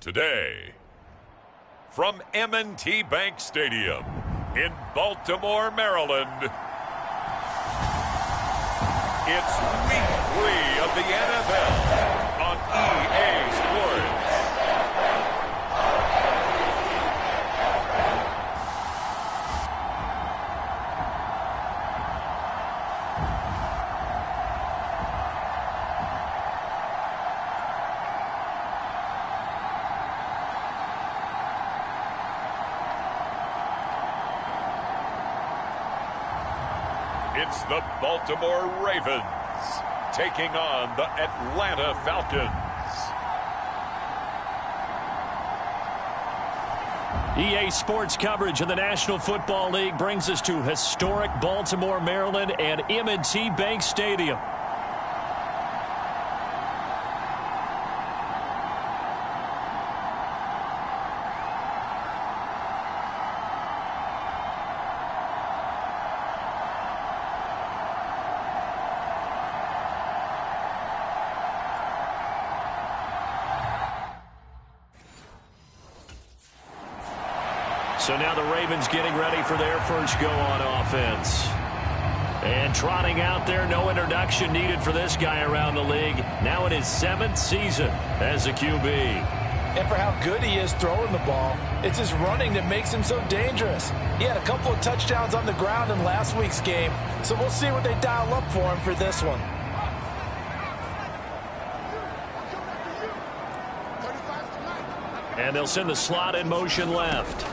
Today, from M&T Bank Stadium in Baltimore, Maryland, it's Week 3 of the NFL on EA Sports. It's the Baltimore Ravens taking on the Atlanta Falcons. EA Sports coverage of the National Football League brings us to historic Baltimore, Maryland and M&T Bank Stadium. So now the Ravens getting ready for their first go on offense. And trotting out there, no introduction needed for this guy around the league. Now in his 7th season as a QB. And for how good he is throwing the ball, it's his running that makes him so dangerous. He had a couple of touchdowns on the ground in last week's game, so we'll see what they dial up for him for this one. And they'll send the slot in motion left.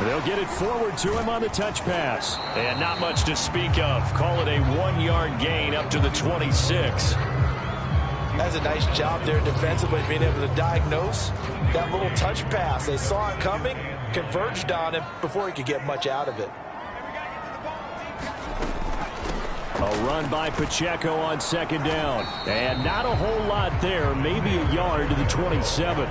They'll get it forward to him on the touch pass. And not much to speak of. Call it a 1-yard gain up to the 26. That's a nice job there defensively, being able to diagnose that little touch pass. They saw it coming, converged on him before he could get much out of it. A run by Pacheco on 2nd down. And not a whole lot there, maybe a yard to the 27.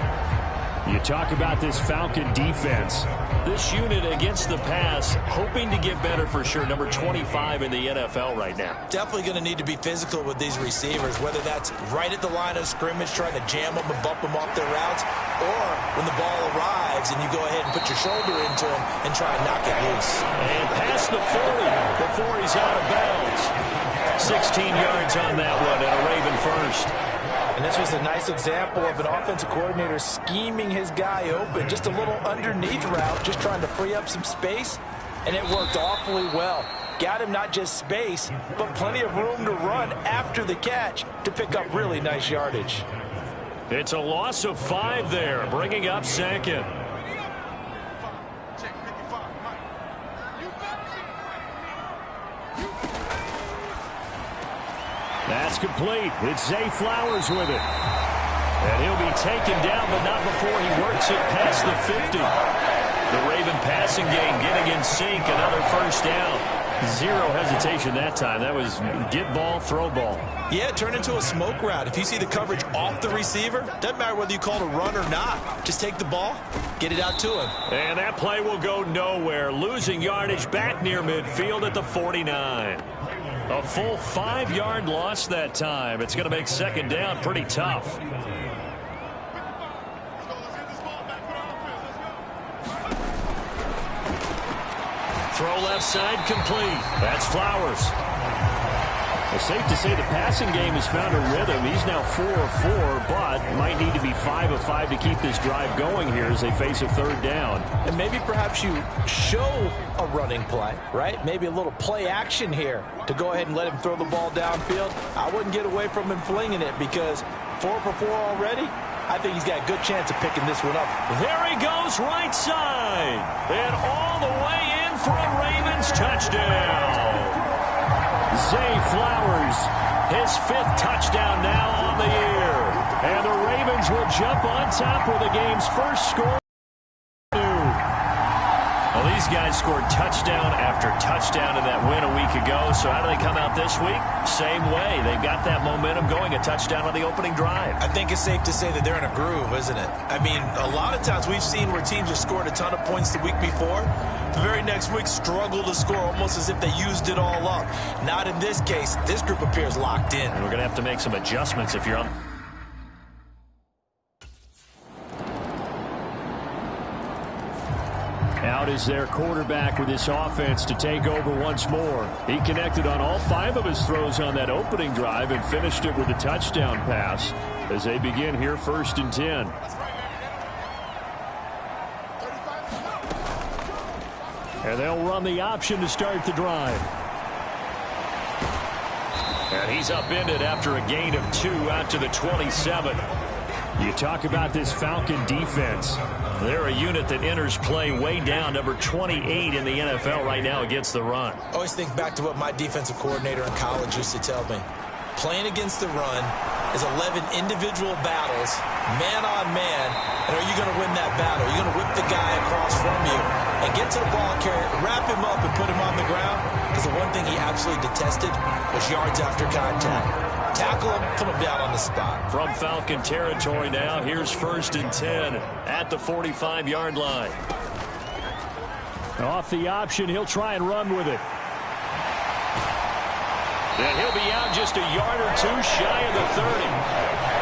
You talk about this Falcon defense. This unit against the pass, hoping to get better for sure. Number 25 in the NFL right now. Definitely going to need to be physical with these receivers, whether that's right at the line of scrimmage, trying to jam them and bump them off their routes, or when the ball arrives and you go ahead and put your shoulder into him and try and knock it loose. And past the 40 before he's out of bounds. 16 yards on that one and a Raven first. And this was a nice example of an offensive coordinator scheming his guy open. Just a little underneath route, just trying to free up some space, and it worked awfully well. Got him not just space, but plenty of room to run after the catch to pick up really nice yardage. It's a loss of 5 there, bringing up 2nd. That's complete. It's Zay Flowers with it. And he'll be taken down, but not before he works it past the 50. The Raven passing game getting in sync. Another first down. Zero hesitation that time. That was get ball, throw ball. Yeah, turn into a smoke route. If you see the coverage off the receiver, doesn't matter whether you call it a run or not. Just take the ball, get it out to him. And that play will go nowhere. Losing yardage back near midfield at the 49. A full 5-yard loss that time. It's going to make 2nd down pretty tough. Throw left side complete. That's Flowers. It's safe to say the passing game has found a rhythm. He's now 4 of 4, but might need to be 5 of 5 to keep this drive going here as they face a 3rd down. And maybe perhaps you show a running play, right? Maybe a little play action here to go ahead and let him throw the ball downfield. I wouldn't get away from him flinging it because 4 for 4 already. I think he's got a good chance of picking this one up. There he goes, right side. And all the way in for a Ravens touchdown. Zay Flowers, his 5th touchdown now on the year. And the Ravens will jump on top with the game's first score. Well, these guys scored touchdown after touchdown in that win a week ago. So how do they come out this week? Same way. They've got that momentum going, a touchdown on the opening drive. I think it's safe to say that they're in a groove, isn't it? I mean, a lot of times we've seen where teams have scored a ton of points the week before. The very next week struggle to score almost as if they used it all up. Not in this case. This group appears locked in. And we're going to have to make some adjustments if you're on. Out is their quarterback with this offense to take over once more. He connected on all 5 of his throws on that opening drive and finished it with a touchdown pass as they begin here 1st and 10. And they'll run the option to start the drive. And he's upended after a gain of 2 out to the 27. You talk about this Falcon defense. They're a unit that enters play way down, number 28 in the NFL right now against the run. I always think back to what my defensive coordinator in college used to tell me. Playing against the run is 11 individual battles, man on man, and are you going to win that battle? You're going to whip the guy across from you and get to the ball carrier, wrap him up, and put him on the ground, because the one thing he absolutely detested was yards after contact. Tackle him, put him down on the spot. From Falcon territory now, here's 1st and 10 at the 45-yard line. Off the option, he'll try and run with it. And he'll be out just a yard or 2 shy of the 30.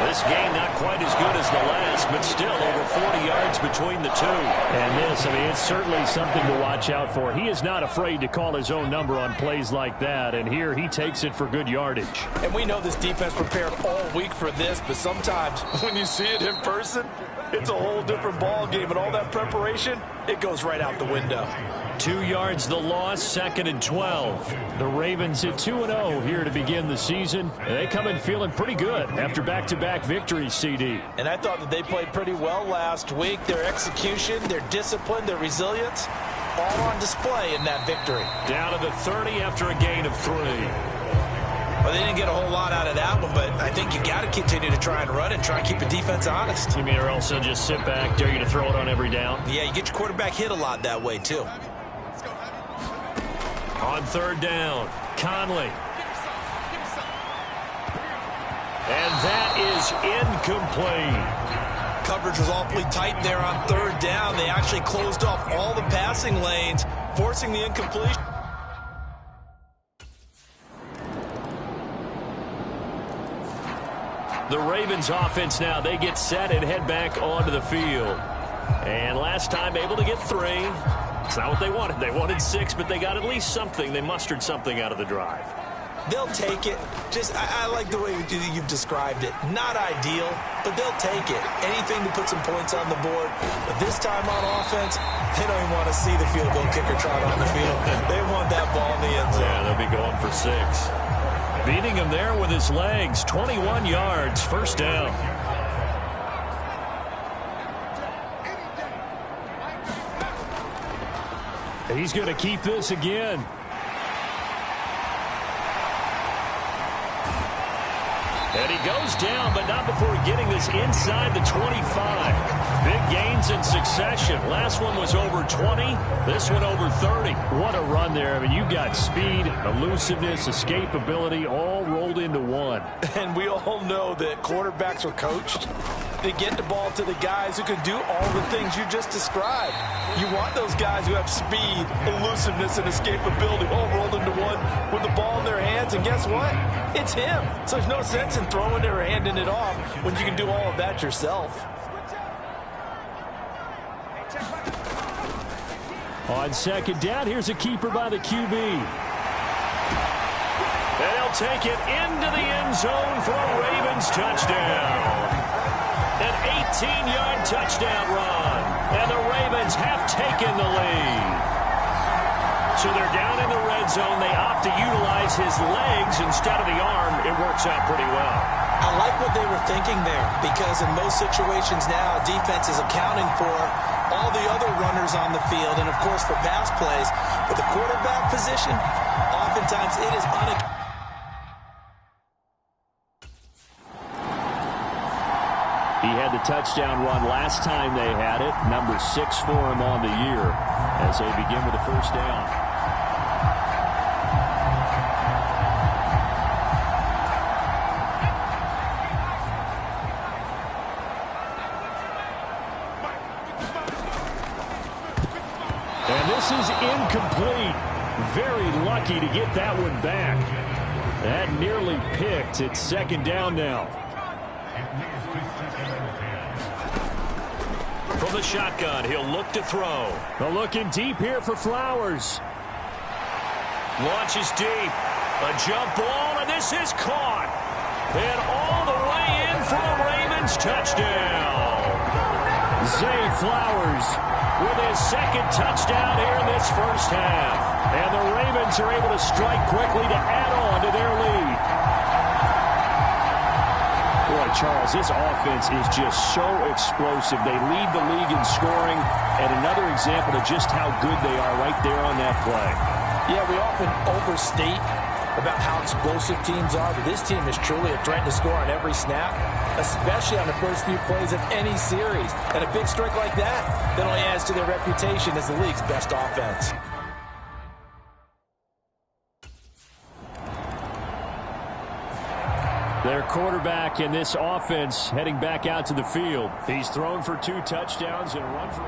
This game not quite as good as the last, but still over 40 yards between the two. And this, it's certainly something to watch out for. He is not afraid to call his own number on plays like that, and here he takes it for good yardage. And we know this defense prepared all week for this, but sometimes when you see it in person, it's a whole different ball game, and all that preparation, it goes right out the window. 2 yards the loss, 2nd and 12. The Ravens at 2-0 here to begin the season. They come in feeling pretty good after back-to-back victories, CD. And I thought that they played pretty well last week. Their execution, their discipline, their resilience, all on display in that victory. Down to the 30 after a gain of 3. Well, they didn't get a whole lot out of that one, but I think you got to continue to try and run and try and keep the defense honest. You mean, or else they'll just sit back, dare you to throw it on every down? Yeah, you get your quarterback hit a lot that way, too. On 3rd down, Conley. And that is incomplete. Coverage was awfully tight there on 3rd down. They actually closed off all the passing lanes, forcing the incompletion. The Ravens offense now, they get set and head back onto the field. And last time able to get 3. It's not what they wanted. They wanted 6, but they got at least something. They mustered something out of the drive. They'll take it. I like the way you've described it. Not ideal, but they'll take it. Anything to put some points on the board. But this time on offense, they don't even want to see the field goal kicker trot on the field. They want that ball in the end zone. Yeah, they'll be going for 6. Beating him there with his legs. 21 yards, 1st down. He's going to keep this again. And he goes down, but not before getting this inside the 25. Big gains in succession. Last one was over 20. This one over 30. What a run there. You've got speed, elusiveness, escapability, all rolled into one. And we all know that quarterbacks are coached. They get the ball to the guys who can do all the things you just described. You want those guys who have speed, elusiveness, and escapability all rolled into one with the ball in their hands. And guess what? It's him. So there's no sense in throwing it or handing it off when you can do all of that yourself. On 2nd down, here's a keeper by the QB. And he'll take it into the end zone for a Ravens touchdown. An 18-yard touchdown run. And the Ravens have taken the lead. So they're down in the red zone. They opt to utilize his legs instead of the arm. It works out pretty well. I like what they were thinking there, because in most situations now, defense is accounting for all the other runners on the field and, of course, for pass plays. But the quarterback position, oftentimes it is unaccounted. He had the touchdown run last time they had it. Number 6 for him on the year as they begin with the 1st down. And this is incomplete. Very lucky to get that one back. That nearly picked. It's 2nd down now. From from the shotgun. He'll look to throw. Looking deep here for Flowers. Launches deep. A jump ball, and this is caught. And all the way in for a Ravens touchdown. Zay Flowers with his second touchdown here in this first half. And the Ravens are able to strike quickly to add on to their lead. Boy, Charles, this offense is just so explosive. They lead the league in scoring, and another example of just how good they are right there on that play. Yeah, we often overstate about how explosive teams are, but this team is truly a threat to score on every snap, especially on the first few plays of any series. And a big strike like that only adds to their reputation as the league's best offense. Their quarterback in this offense heading back out to the field. He's thrown for 2 touchdowns and run for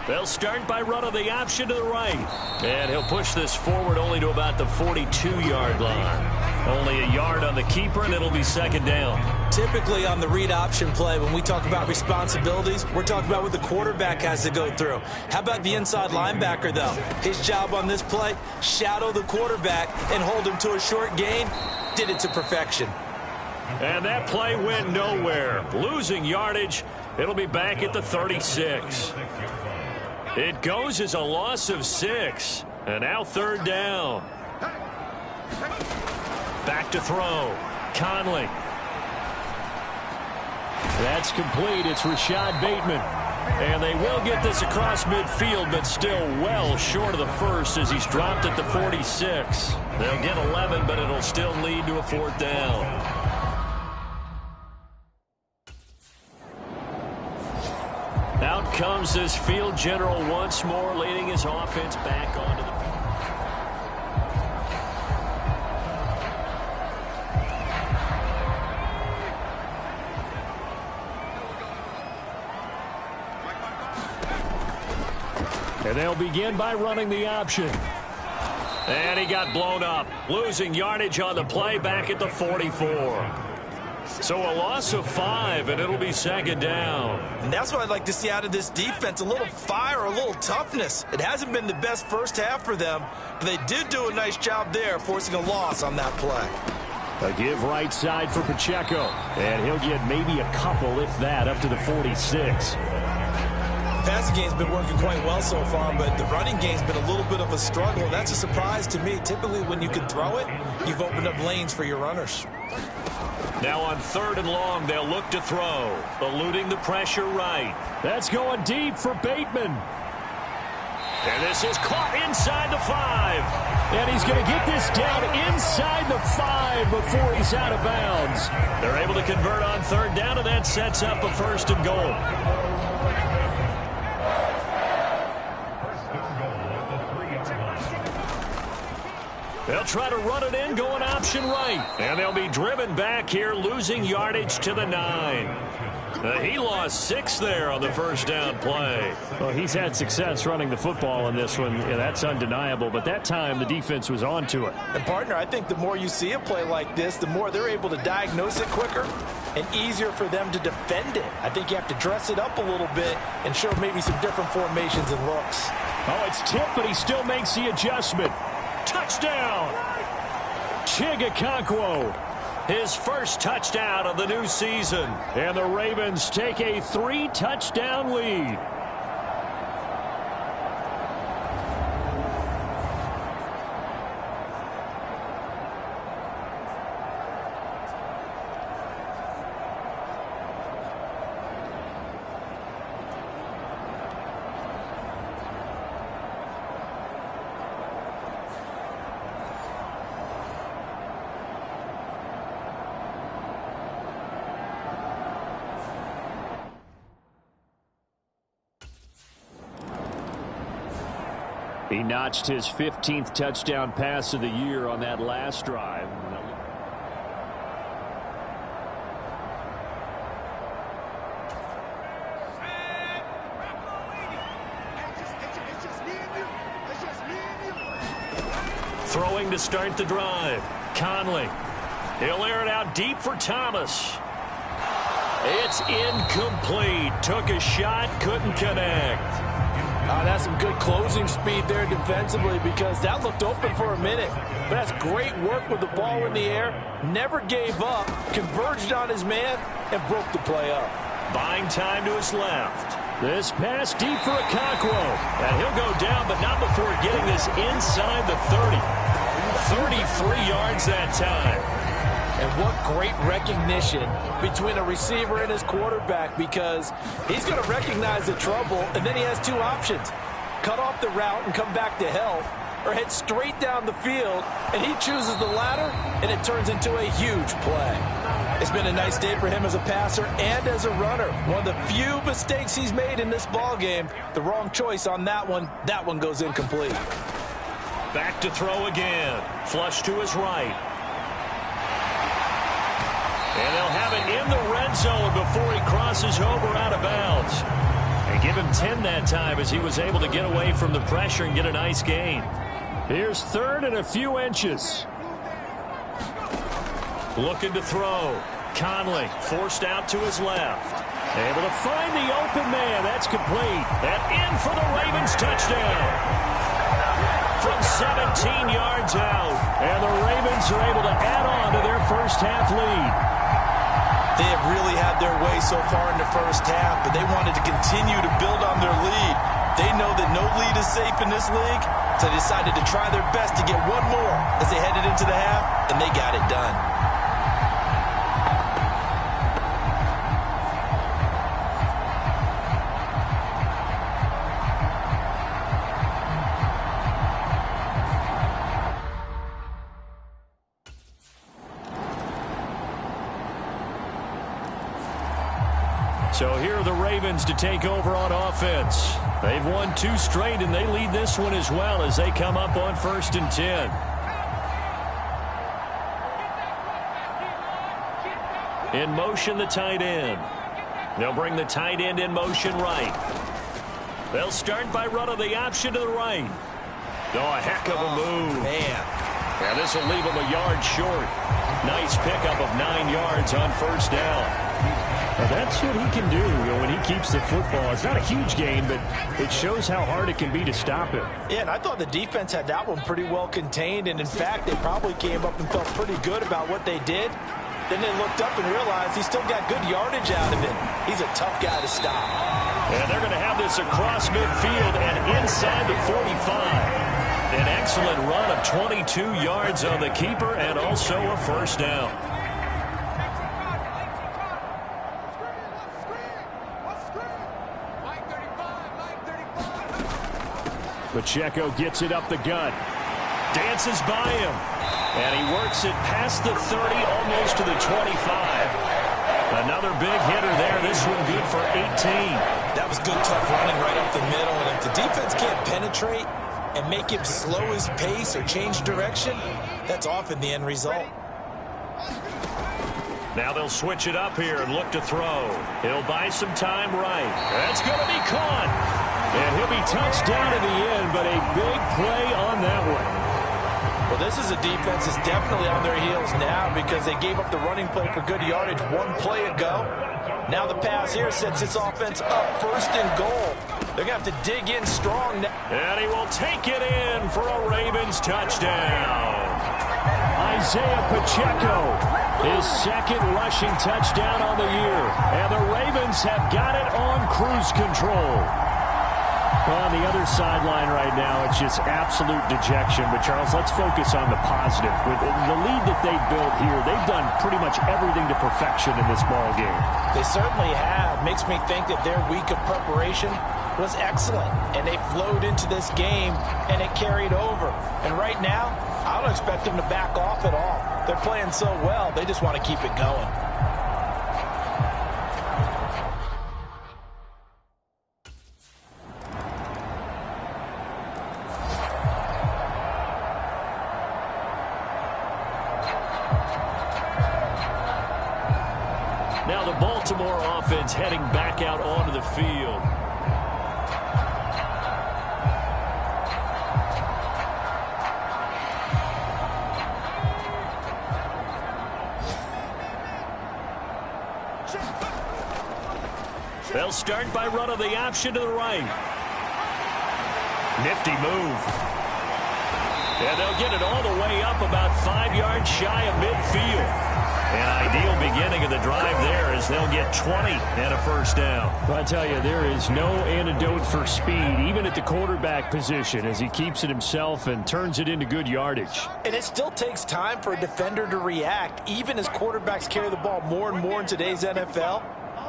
They'll start by running the option to the right. And he'll push this forward only to about the 42-yard line. Only a yard on the keeper, and it'll be second down. Typically on the read option play, when we talk about responsibilities, we're talking about what the quarterback has to go through. How about the inside linebacker, though? His job on this play, shadow the quarterback and hold him to a short gain. Did it to perfection. And that play went nowhere. Losing yardage. It'll be back at the 36. It goes as a loss of 6. And now third down. Back to throw. Conley. That's complete. It's Rashad Bateman. And they will get this across midfield, but still well short of the first as he's dropped at the 46. They'll get 11, but it'll still lead to a fourth down. Out comes this field general once more, leading his offense back onto the field. And they'll begin by running the option. And he got blown up, losing yardage on the play back at the 44. So a loss of 5, and it'll be second down. And that's what I'd like to see out of this defense, a little fire, a little toughness. It hasn't been the best first half for them, but they did do a nice job there, forcing a loss on that play. A give right side for Pacheco, and he'll get maybe a couple, if that, up to the 46. Passing game's been working quite well so far, but the running game's been a little bit of a struggle, and that's a surprise to me. Typically, when you can throw it, you've opened up lanes for your runners. Now on third and long, they'll look to throw, eluding the pressure right. That's going deep for Bateman. And this is caught inside the 5. And he's going to get this down inside the 5 before he's out of bounds. They're able to convert on third down, and that sets up a first and goal. They'll try to run it in, going option right. And they'll be driven back here, losing yardage to the 9. He lost 6 there on the first down play. Well, he's had success running the football in this one. Yeah, that's undeniable. But that time, the defense was on to it. And, partner, I think the more you see a play like this, the more they're able to diagnose it quicker and easier for them to defend it. I think you have to dress it up a little bit and show maybe some different formations and looks. Oh, it's tipped, but he still makes the adjustment. Touchdown! Chigakonkwo, his first touchdown of the new season. And the Ravens take a 3-touchdown lead. He notched his 15th touchdown pass of the year on that last drive. It's just me. throwing to start the drive. Conley. He'll air it out deep for Thomas. It's incomplete. Took a shot, couldn't connect. That's some good closing speed there defensively because that looked open for a minute. But that's great work with the ball in the air. Never gave up, converged on his man, and broke the play up. Buying time to his left. This pass deep for Okonkwo. And he'll go down, but not before getting this inside the 30. 33 yards that time. And what great recognition between a receiver and his quarterback because he's going to recognize the trouble, and then he has two options. Cut off the route and come back to health, or head straight down the field, and he chooses the latter, and it turns into a huge play. It's been a nice day for him as a passer and as a runner. One of the few mistakes he's made in this ballgame. The wrong choice on that one. That one goes incomplete. Back to throw again. Flush to his right. And they'll have it in the red zone before he crosses over out of bounds. And give him 10 that time as he was able to get away from the pressure and get a nice gain. Here's third and a few inches. Looking to throw. Conley forced out to his left. Able to find the open man. That's complete. And in for the Ravens touchdown. From 17 yards out. And the Ravens are able to add on to their first half lead. They have really had their way so far in the first half, but they wanted to continue to build on their lead. They know that no lead is safe in this league, so they decided to try their best to get one more as they headed into the half, and they got it done. So here are the Ravens to take over on offense. They've won 2 straight, and they lead this one as well as they come up on 1st and 10. In motion, the tight end. They'll bring the tight end in motion right. They'll start by running the option to the right. Oh, a heck of a move. Man. And this will leave him a yard short. Nice pickup of 9 yards on 1st down. Well, that's what he can do, when he keeps the football. It's not a huge gain, but it shows how hard it can be to stop him. Yeah, and I thought the defense had that one pretty well contained, and in fact, they probably came up and felt pretty good about what they did. Then they looked up and realized he still got good yardage out of it. He's a tough guy to stop. And they're going to have this across midfield and inside the 45. An excellent run of 22 yards on the keeper and also a 1st down. Pacheco gets it up the gut. Dances by him. And he works it past the 30, almost to the 25. Another big hitter there. This one good for 18. That was good, tough running right up the middle. And if the defense can't penetrate and make him slow his pace or change direction, that's often the end result. Now they'll switch it up here and look to throw. He'll buy some time right. That's going to be caught. And he'll be touched down in the end, but a big play on that one. Well, this is a defense that's definitely on their heels now because they gave up the running play for good yardage 1 play ago. Now the pass here sets this offense up 1st and goal. They're going to have to dig in strong now. And he will take it in for a Ravens touchdown. Isaiah Pacheco, his 2nd rushing touchdown on the year. And the Ravens have got it on cruise control. On the other sideline right now, it's just absolute dejection. But, Charles, let's focus on the positive. With the lead that they built here, they've done pretty much everything to perfection in this ball game. They certainly have. Makes me think that their week of preparation was excellent. And they flowed into this game, and it carried over. And right now, I don't expect them to back off at all. They're playing so well, they just want to keep it going. Now the Baltimore offense heading back out onto the field. They'll start by running the option to the right. Nifty move. And they'll get it all the way up about 5 yards shy of midfield. An ideal beginning of the drive there as they'll get 20 and a first down. Well, I tell you, there is no antidote for speed, even at the quarterback position, as he keeps it himself and turns it into good yardage. And it still takes time for a defender to react, even as quarterbacks carry the ball more and more in today's NFL.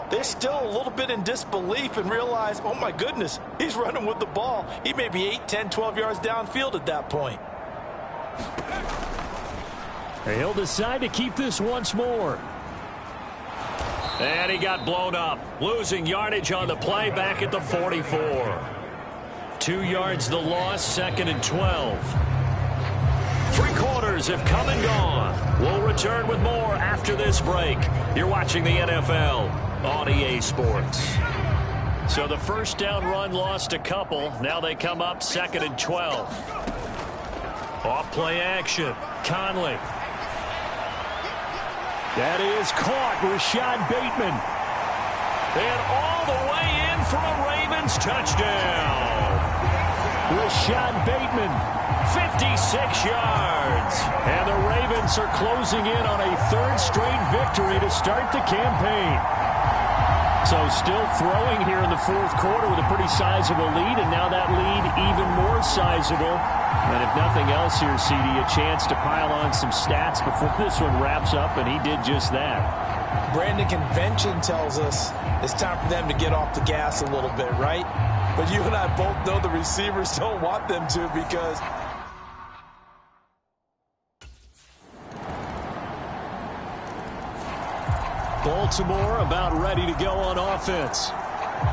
They're still a little bit in disbelief and realize, oh my goodness, he's running with the ball. He may be 8, 10, 12 yards downfield at that point. He'll decide to keep this once more. And he got blown up, losing yardage on the play back at the 44. 2 yards the loss, 2nd and 12. 3 quarters have come and gone. We'll return with more after this break. You're watching the NFL on EA Sports. So the first down run lost a couple. Now they come up 2nd and 12. Off play action. Conley. That is caught. Rashad Bateman. And all the way in for a Ravens touchdown. Rashad Bateman, 56 yards. And the Ravens are closing in on a 3rd straight victory to start the campaign. So still throwing here in the 4th quarter with a pretty sizable lead, and now that lead even more sizable. And if nothing else here, CD, a chance to pile on some stats before this one wraps up, and he did just that. Brandon, convention tells us it's time for them to get off the gas a little bit, right? But you and I both know the receivers don't want them to, because Baltimore about ready to go on offense.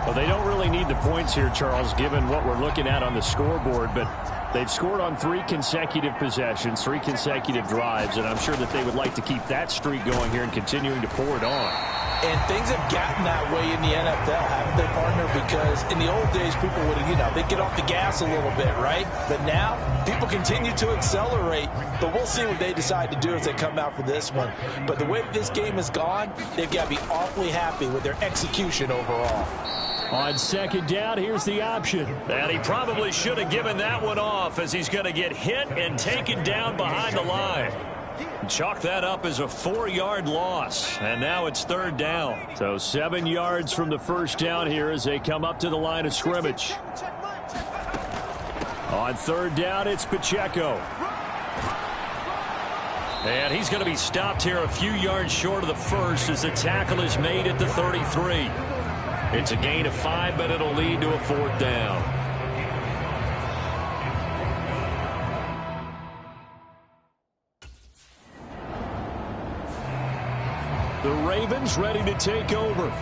Well, they don't really need the points here, Charles, given what we're looking at on the scoreboard, but they've scored on 3 consecutive possessions, 3 consecutive drives, and I'm sure that they would like to keep that streak going here and continuing to pour it on. And things have gotten that way in the NFL, haven't they, partner? Because in the old days, people would, they'd get off the gas a little bit, right? But now, people continue to accelerate. But we'll see what they decide to do as they come out for this one. But the way that this game has gone, they've got to be awfully happy with their execution overall. On 2nd down, here's the option. And he probably should have given that one off, as he's going to get hit and taken down behind the line. Chalk that up as a 4-yard loss, and now it's 3rd down. So 7 yards from the first down here as they come up to the line of scrimmage. On 3rd down, it's Pacheco. And he's going to be stopped here a few yards short of the first as the tackle is made at the 33. It's a gain of 5, but it'll lead to a 4th down. The Ravens ready to take over.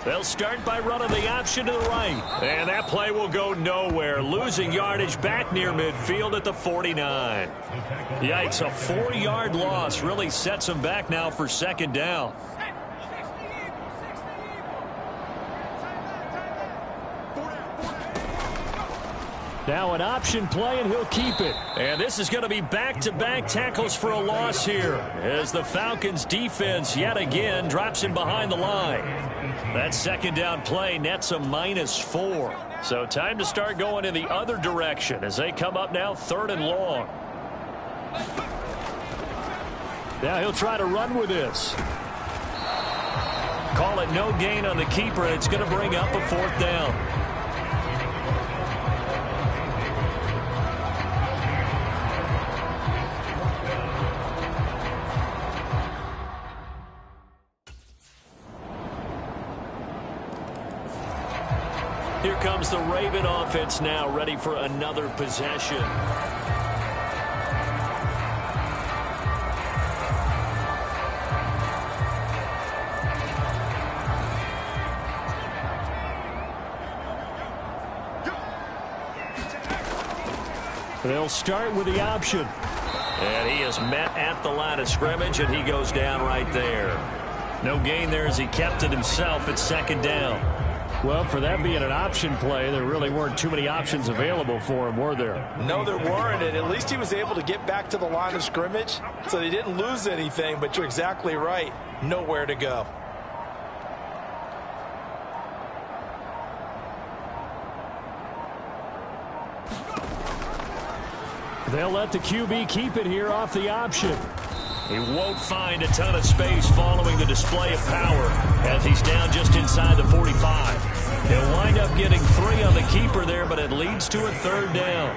They'll start by running the option to the right. And that play will go nowhere, losing yardage back near midfield at the 49. Yikes, a 4-yard loss really sets them back now for 2nd down. Now an option play, and he'll keep it. And this is going to be back-to-back tackles for a loss here, as the Falcons' defense yet again drops him behind the line. That 2nd down play nets a -4. So time to start going in the other direction as they come up now 3rd and long. Now he'll try to run with this. Call it no gain on the keeper. It's going to bring up a 4th down. Here comes the Raven offense now, ready for another possession. They'll start with the option. And he is met at the line of scrimmage, and he goes down right there. No gain there as he kept it himself at 2nd down. Well, for that being an option play, there really weren't too many options available for him, were there? No, there weren't, and at least he was able to get back to the line of scrimmage, so they didn't lose anything, but you're exactly right. Nowhere to go. They'll let the QB keep it here off the option. He won't find a ton of space following the display of power as he's down just inside the 45. He'll wind up getting 3 on the keeper there, but it leads to a 3rd down.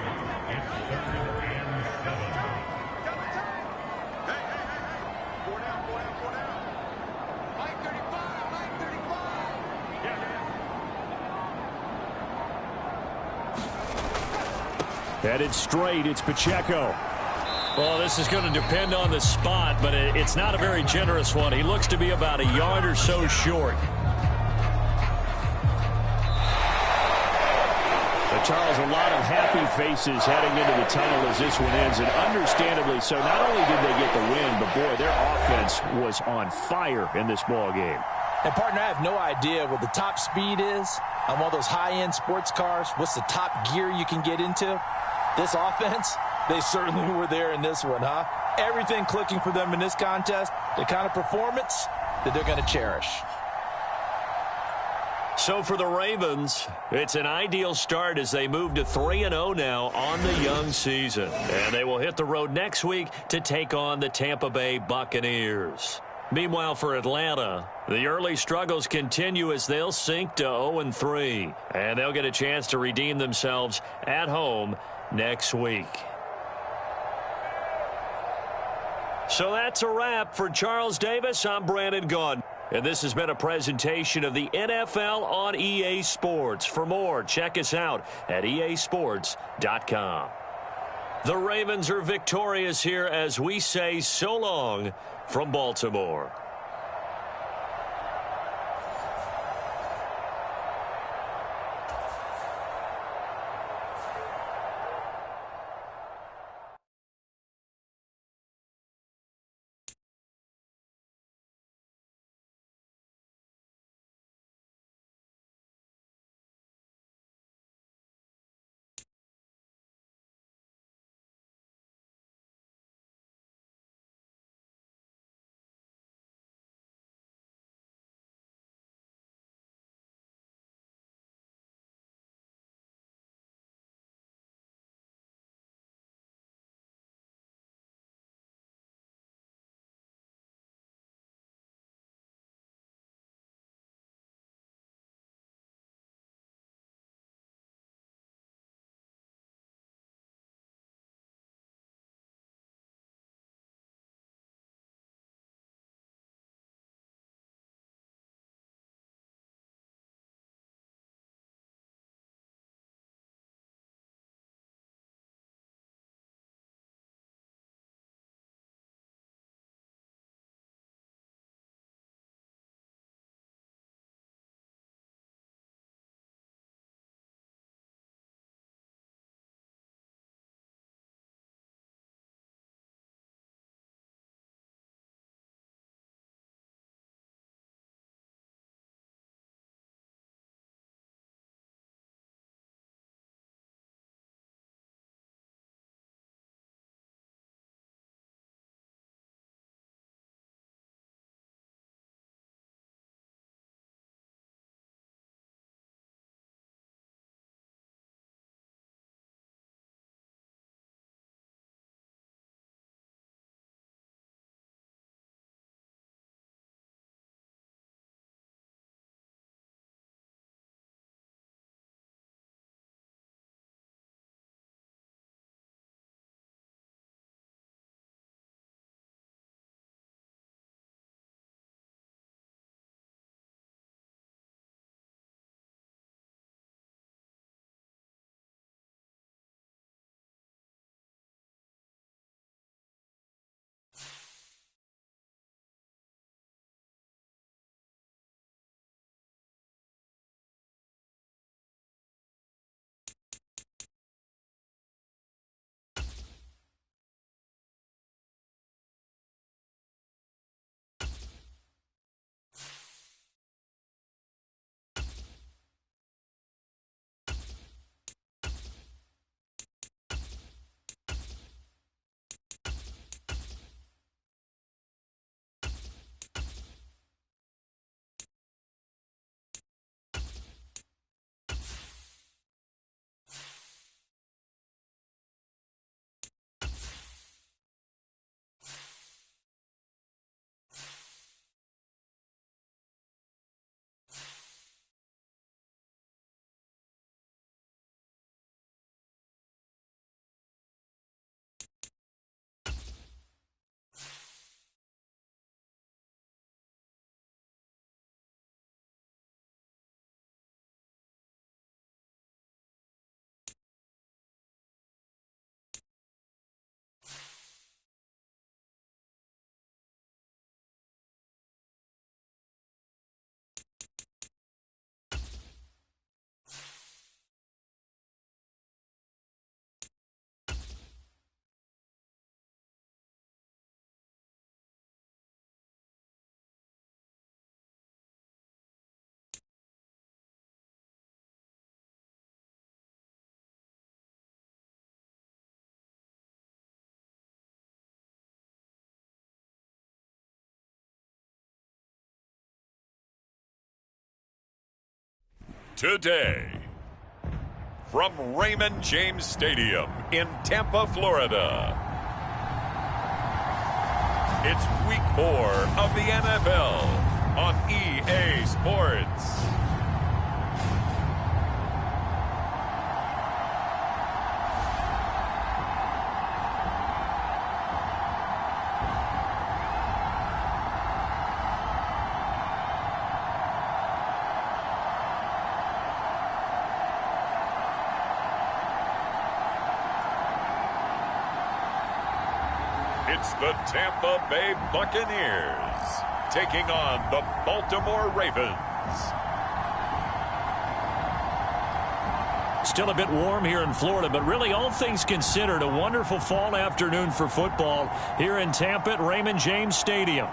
Headed straight, it's Pacheco. Well, this is going to depend on the spot, but it's not a very generous one. He looks to be about a yard or so short. But Charles, a lot of happy faces heading into the tunnel as this one ends, and understandably so. Not only did they get the win, but boy, their offense was on fire in this ball game. And, partner, I have no idea what the top speed is on one of those high-end sports cars. What's the top gear you can get into? This offense, they certainly were there in this one, huh? Everything clicking for them in this contest, the kind of performance that they're going to cherish. So for the Ravens, it's an ideal start as they move to 3-0 now on the young season. And they will hit the road next week to take on the Tampa Bay Buccaneers. Meanwhile, for Atlanta, the early struggles continue as they'll sink to 0-3. And they'll get a chance to redeem themselves at home next week. So that's a wrap. For Charles Davis, I'm Brandon Gaudin. And this has been a presentation of the NFL on EA Sports. For more, check us out at easports.com. The Ravens are victorious here as we say so long from Baltimore. today. From Raymond James Stadium in Tampa, Florida, it's Week 4 of the NFL on EA Sports. It's the Tampa Bay Buccaneers taking on the Baltimore Ravens. Still a bit warm here in Florida, but really all things considered, a wonderful fall afternoon for football here in Tampa at Raymond James Stadium.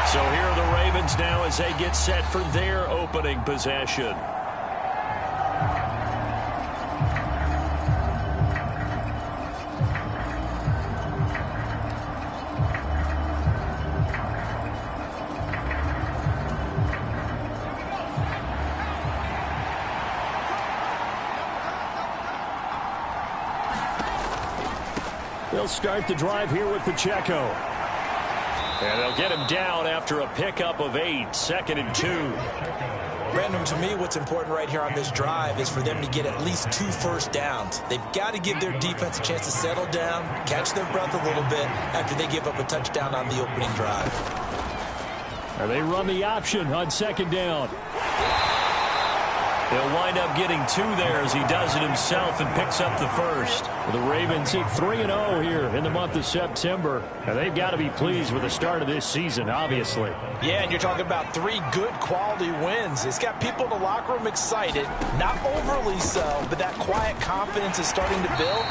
So here are the Ravens now as they get set for their opening possession. They'll start the drive here with Pacheco. And they'll get him down after a pickup of 8, 2nd and 2. Brandon, to me, what's important right here on this drive is for them to get at least 2 first downs. They've got to give their defense a chance to settle down, catch their breath a little bit after they give up a touchdown on the opening drive. And they run the option on 2nd down. He'll wind up getting 2 there as he does it himself and picks up the first. The Ravens hit 3-0 here in the month of September. And they've got to be pleased with the start of this season, obviously. Yeah, and you're talking about 3 good quality wins. It's got people in the locker room excited, not overly so, but that quiet confidence is starting to build.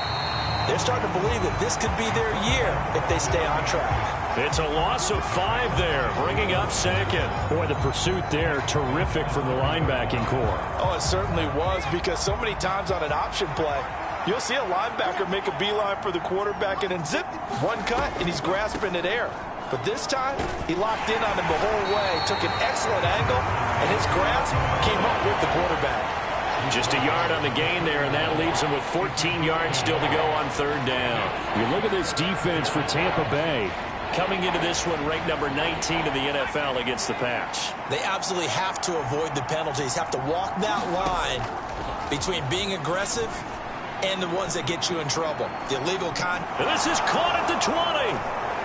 They're starting to believe that this could be their year if they stay on track. It's a loss of 5 there, bringing up 2nd. Boy, the pursuit there, terrific from the linebacking core. Oh, it certainly was, because so many times on an option play, you'll see a linebacker make a beeline for the quarterback and then zip, one cut, and he's grasping at air. But this time, he locked in on him the whole way, took an excellent angle, and his grasp came up with the quarterback. Just a yard on the gain there, and that leaves him with 14 yards still to go on 3rd down. You look at this defense for Tampa Bay. Coming into this one, ranked number 19 in the NFL against the pass. They absolutely have to avoid the penalties, have to walk that line between being aggressive and the ones that get you in trouble. The illegal And this is caught at the 20.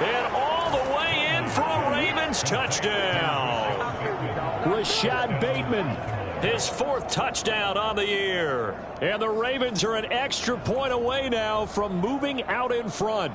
And all the way in for a Ravens touchdown. Rashad Bateman, his 4th touchdown on the year. And the Ravens are an extra point away now from moving out in front.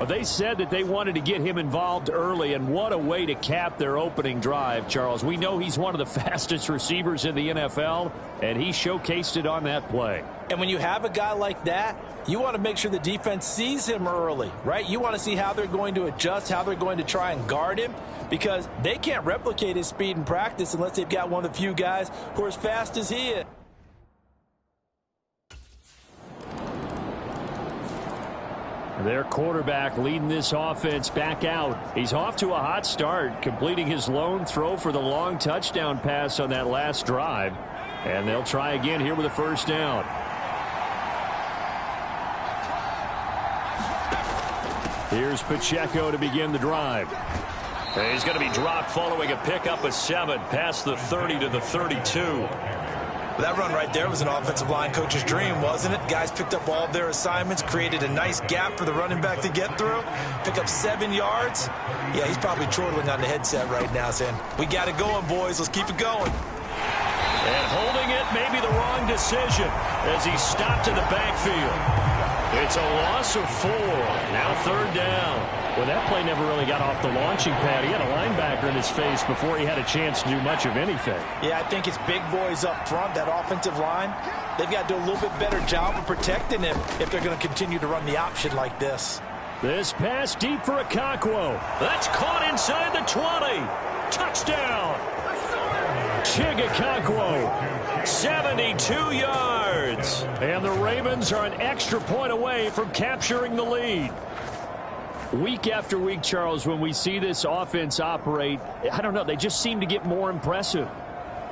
They said that they wanted to get him involved early, and what a way to cap their opening drive, Charles. We know he's one of the fastest receivers in the NFL, and he showcased it on that play. And when you have a guy like that, you want to make sure the defense sees him early, right? You want to see how they're going to adjust, how they're going to try and guard him, because they can't replicate his speed in practice unless they've got one of the few guys who are as fast as he is. Their quarterback leading this offense back out. He's off to a hot start, completing his lone throw for the long touchdown pass on that last drive. And they'll try again here with a 1st down. Here's Pacheco to begin the drive. And he's going to be dropped following a pickup of 7 past the 30 to the 32. That run right there was an offensive line coach's dream, wasn't it? Guys picked up all of their assignments, created a nice gap for the running back to get through, pick up 7 yards. Yeah, he's probably chortling on the headset right now saying, we got it going, boys. Let's keep it going. And holding it may be the wrong decision as he stopped in the backfield. It's a loss of 4. Now 3rd down. Well, that play never really got off the launching pad. He had a linebacker in his face before he had a chance to do much of anything. Yeah, I think it's big boys up front, that offensive line. They've got to do a little bit better job of protecting him if they're going to continue to run the option like this. This pass deep for Okonkwo. That's caught inside the 20. Touchdown. Chig Okonkwo, 72 yards. And the Ravens are an extra point away from capturing the lead. Week after week, Charles, when we see this offense operate, I don't know, they just seem to get more impressive.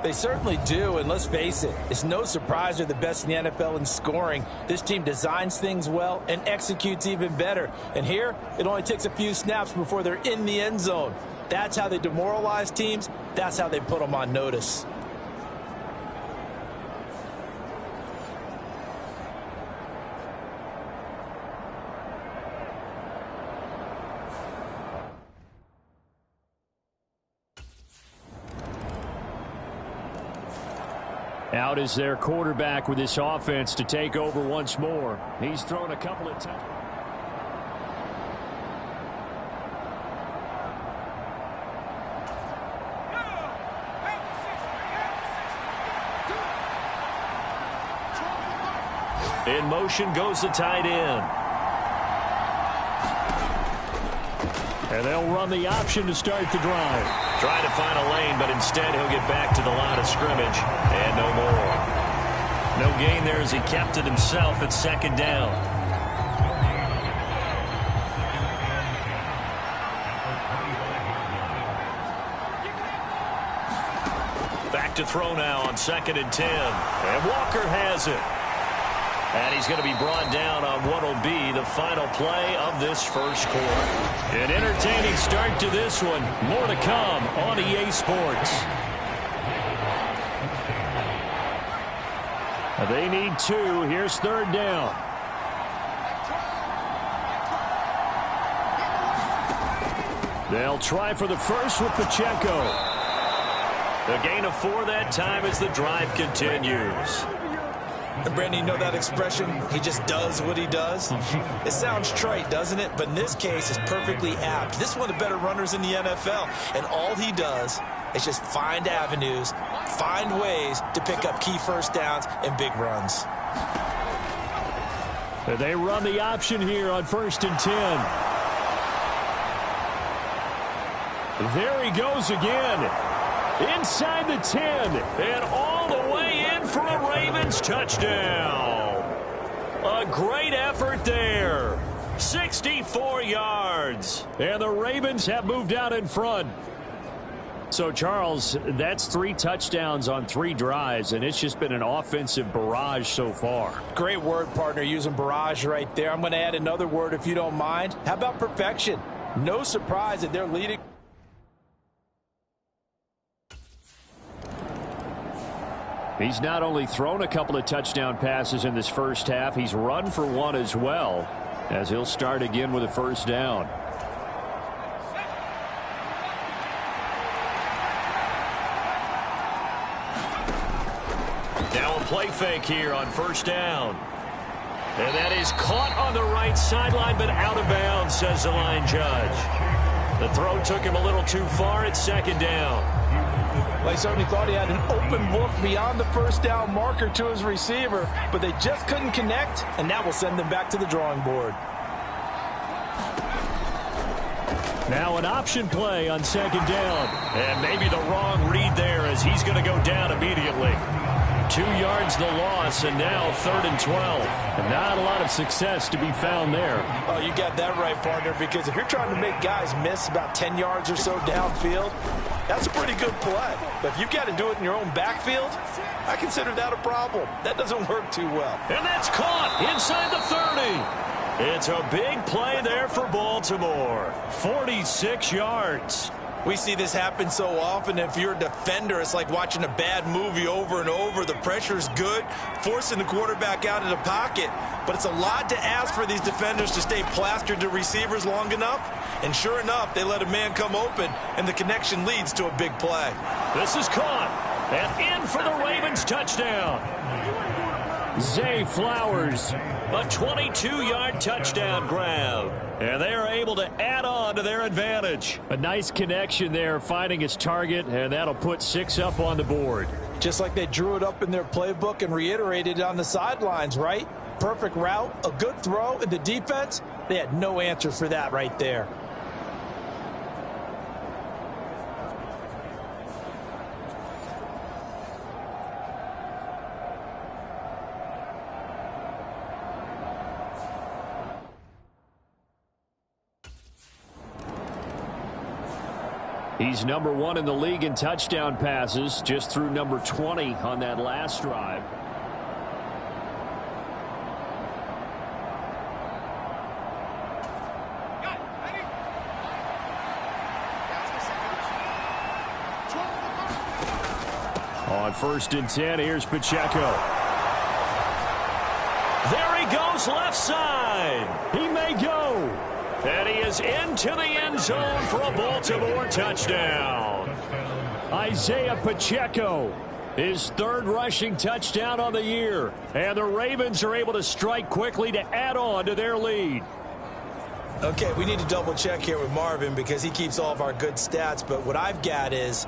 They certainly do, and let's face it, it's no surprise they're the best in the NFL in scoring. This team designs things well and executes even better. And here, it only takes a few snaps before they're in the end zone. That's how they demoralize teams. That's how they put them on notice. Out is their quarterback with this offense to take over once more. He's thrown a couple of times. In motion goes the tight end. And they'll run the option to start the drive. Trying to find a lane, but instead he'll get back to the line of scrimmage. And no more. No gain there as he kept it himself at 2nd down. Back to throw now on 2nd and 10. And Walker has it. And he's going to be brought down on what will be the final play of this first quarter. An entertaining start to this one. More to come on EA Sports. They need 2. Here's 3rd down. They'll try for the first with Pacheco. A gain of 4 that time as the drive continues. And Brandon, you know that expression, he just does what he does? It sounds trite, doesn't it? But in this case, it's perfectly apt. This is one of the better runners in the NFL. And all he does is just find avenues, find ways to pick up key first downs and big runs. They run the option here on 1st and 10. There he goes again. Inside the 10. And all the way in for a Ravens touchdown. A great effort there. 64 yards. And the Ravens have moved out in front. So, Charles, that's 3 touchdowns on 3 drives, and it's just been an offensive barrage so far. Great word, partner, using barrage right there. I'm going to add another word if you don't mind. How about perfection? No surprise that they're leading. He's not only thrown a couple of touchdown passes in this first half, he's run for 1 as well, as he'll start again with a 1st down. Now a play fake here on 1st down. And that is caught on the right sideline, but out of bounds, says the line judge. The throw took him a little too far at 2nd down. Well, he certainly thought he had an open look beyond the 1st down marker to his receiver, but they just couldn't connect, and that will send them back to the drawing board. Now an option play on 2nd down. And maybe the wrong read there as he's going to go down immediately. 2 yards the loss, and now 3rd and 12. And not a lot of success to be found there. Oh, you got that right, partner, because if you're trying to make guys miss about 10 yards or so downfield, that's a pretty good play. But if you've got to do it in your own backfield, I consider that a problem. That doesn't work too well. And that's caught inside the 30. It's a big play there for Baltimore. 46 yards. We see this happen so often. If you're a defender, it's like watching a bad movie over and over. The pressure's good, forcing the quarterback out of the pocket. But it's a lot to ask for these defenders to stay plastered to receivers long enough. And sure enough, they let a man come open, and the connection leads to a big play. This is caught. And in for the Ravens touchdown. Zay Flowers, a 22-yard touchdown grab. And they are able to add on to their advantage. A nice connection there, finding his target, and that'll put 6 up on the board. Just like they drew it up in their playbook and reiterated it on the sidelines, right? Perfect route, a good throw, and the defense, they had no answer for that right there. He's number 1 in the league in touchdown passes, just threw number 20 on that last drive. On 1st and 10, here's Pacheco. There he goes left side. He may go. And he is into the end zone for a Baltimore touchdown. Isaiah Pacheco, his 3rd rushing touchdown on the year. And the Ravens are able to strike quickly to add on to their lead. Okay, we need to double check here with Marvin because he keeps all of our good stats. But what I've got is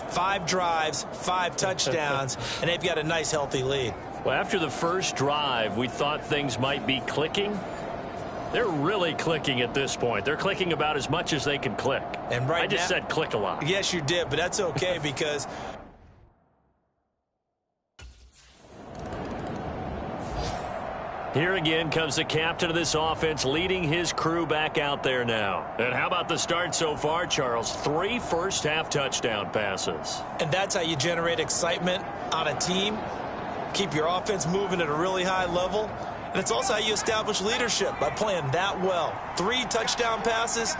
5 drives, 5 touchdowns, and they've got a nice, healthy lead. Well, after the first drive, we thought things might be clicking. They're really clicking at this point. They're clicking about as much as they can click. And right I just said click a lot. Yes, you did, but that's okay because here again comes the captain of this offense, leading his crew back out there now. And how about the start so far, Charles? 3 first-half touchdown passes. And that's how you generate excitement on a team. Keep your offense moving at a really high level. And it's also how you establish leadership, by playing that well. 3 touchdown passes,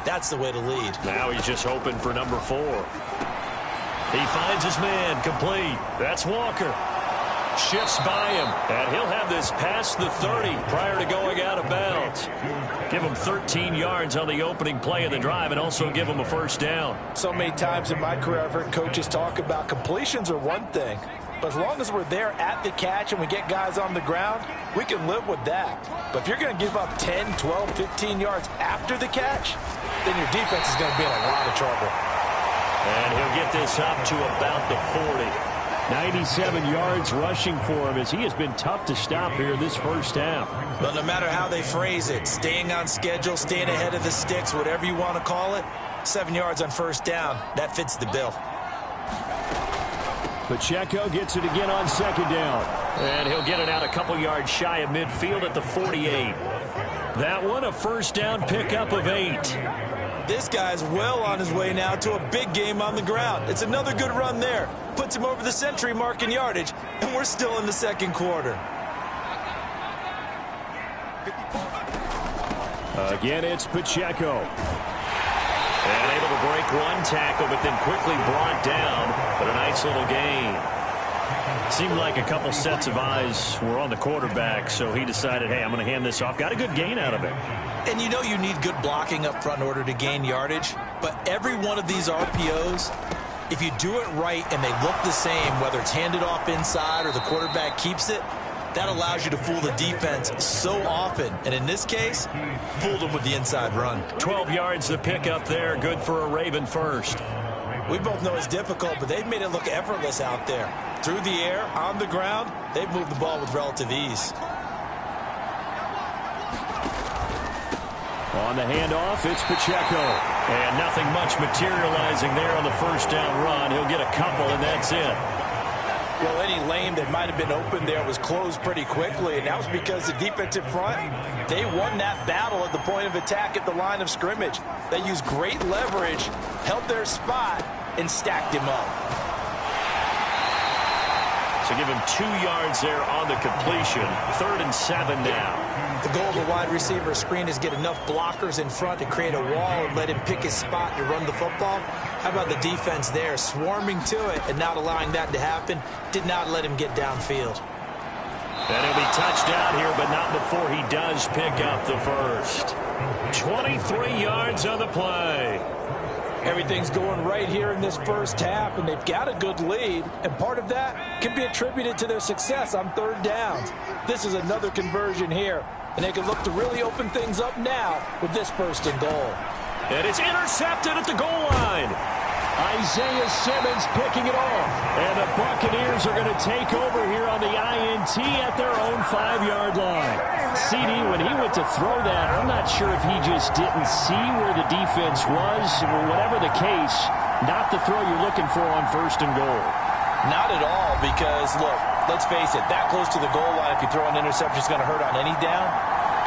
that's the way to lead. Now he's just hoping for number 4. He finds his man, complete. That's Walker. Shifts by him, and he'll have this past the 30 prior to going out of bounds. Give him 13 yards on the opening play of the drive and also give him a first down. So many times in my career I've heard coaches talk about completions are one thing. But as long as we're there at the catch and we get guys on the ground, we can live with that. But if you're going to give up 10, 12, 15 yards after the catch, then your defense is going to be in a lot of trouble. And he'll get this up to about the 40. 97 yards rushing for him as he has been tough to stop here this first half. Well, no matter how they phrase it, staying on schedule, staying ahead of the sticks, whatever you want to call it, 7 yards on first down, that fits the bill. Pacheco gets it again on 2nd down. And he'll get it out a couple yards shy of midfield at the 48. That one, a first down pickup of 8. This guy's well on his way now to a big game on the ground. It's another good run there. Puts him over the century mark in yardage, and we're still in the 2nd quarter. Again, it's Pacheco. And able to break one tackle, but then quickly brought down. But a nice little gain. Seemed like a couple sets of eyes were on the quarterback, so he decided, hey, I'm going to hand this off. Got a good gain out of it. And you know you need good blocking up front in order to gain yardage. But every one of these RPOs, if you do it right and they look the same, whether it's handed off inside or the quarterback keeps it, that allows you to fool the defense so often. And in this case, fooled them with the inside run. 12 yards to pick up there. Good for a Raven first. We both know it's difficult, but they've made it look effortless out there. Through the air, on the ground, they've moved the ball with relative ease. On the handoff, it's Pacheco. And nothing much materializing there on the first down run. He'll get a couple, and that's it. Well, any lane that might have been open there was closed pretty quickly, and that was because the defensive front, they won that battle at the point of attack at the line of scrimmage. They used great leverage, held their spot, and stacked him up. So give him 2 yards there on the completion. 3rd and 7 now. The goal of a wide receiver screen is get enough blockers in front to create a wall and let him pick his spot to run the football. How about the defense there, swarming to it and not allowing that to happen? Did not let him get downfield. And he'll be touched down here, but not before he does pick up the first. 23 yards on the play. Everything's going right here in this first half, and they've got a good lead, and part of that can be attributed to their success on third downs. This is another conversion here, and they can look to really open things up now with this 1st and goal. And it's intercepted at the goal line. Isaiah Simmons picking it off. And the Buccaneers are going to take over here on the INT at their own 5-yard line. CD, when he went to throw that, I'm not sure if he just didn't see where the defense was. Whatever the case, not the throw you're looking for on 1st and goal. Not at all, because, look, let's face it, that close to the goal line, if you throw an interception, is going to hurt on any down.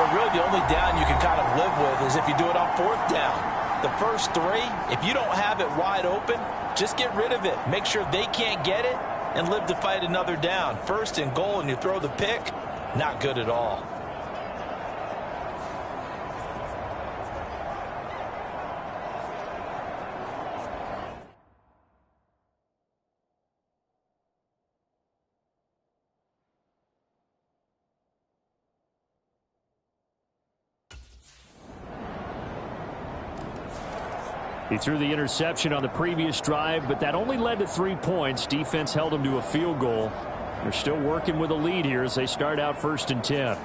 But really, the only down you can kind of live with is if you do it on 4th down. The first 3, if you don't have it wide open, just get rid of it. Make sure they can't get it and live to fight another down. 1st and goal and you throw the pick, not good at all. He threw the interception on the previous drive, but that only led to 3 points. Defense held him to a field goal. They're still working with a lead here as they start out 1st and 10.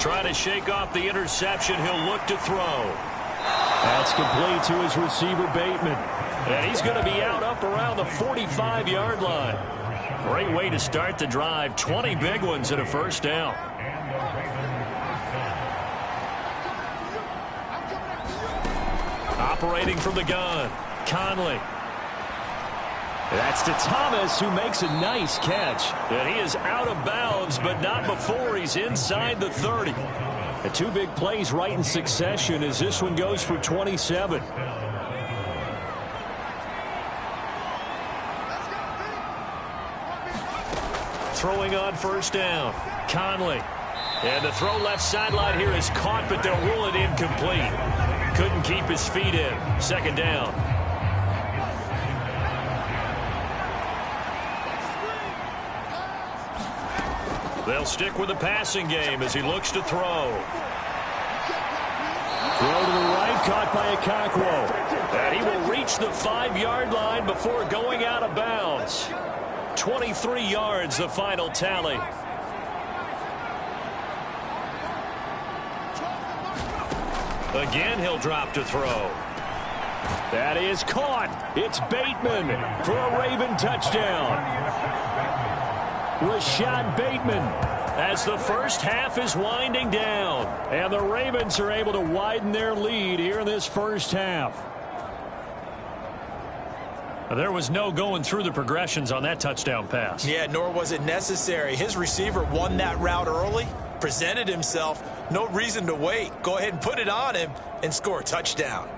Trying to shake off the interception. He'll look to throw. That's complete to his receiver, Bateman. And he's going to be out up around the 45-yard line. Great way to start the drive. 20 big ones and a 1st down. Operating from the gun, Conley. That's to Thomas, who makes a nice catch. And he is out of bounds, but not before he's inside the 30. The 2 big plays right in succession as this one goes for 27. Throwing on 1st down, Conley. And the throw left sideline here is caught, but they'll rule it incomplete. Couldn't keep his feet in. 2nd down. They'll stick with the passing game as he looks to throw. Throw to the right, caught by Okonkwo. And he will reach the 5-yard line before going out of bounds. 23 yards, the final tally. Again, he'll drop to throw. That is caught. It's Bateman for a Raven touchdown. Rashad Bateman as the first half is winding down. And the Ravens are able to widen their lead here in this first half. There was no going through the progressions on that touchdown pass. Yeah, nor was it necessary. His receiver won that route early, presented himself. No reason to wait. Go ahead and put it on him and score a touchdown.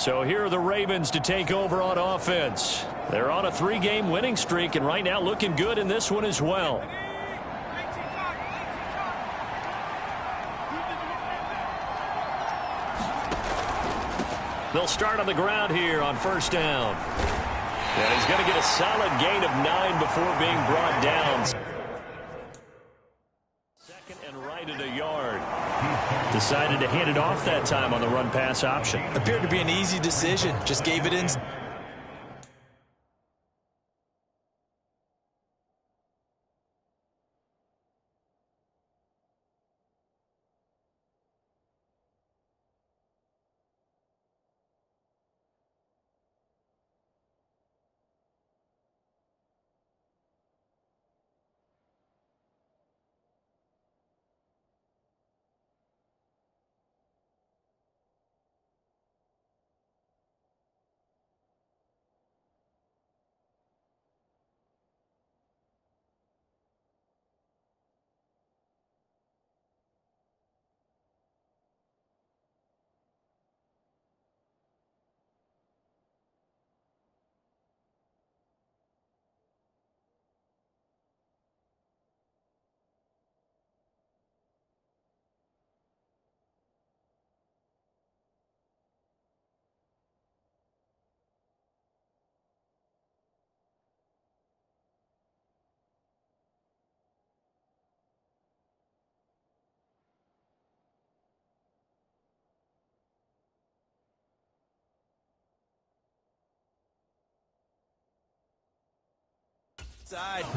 So here are the Ravens to take over on offense. They're on a 3-game winning streak, and right now looking good in this one as well. They'll start on the ground here on first down. And he's going to get a solid gain of 9 before being brought down. Second and right at a yard. Decided to hand it off that time on the run-pass option. Appeared to be an easy decision. Just gave it in.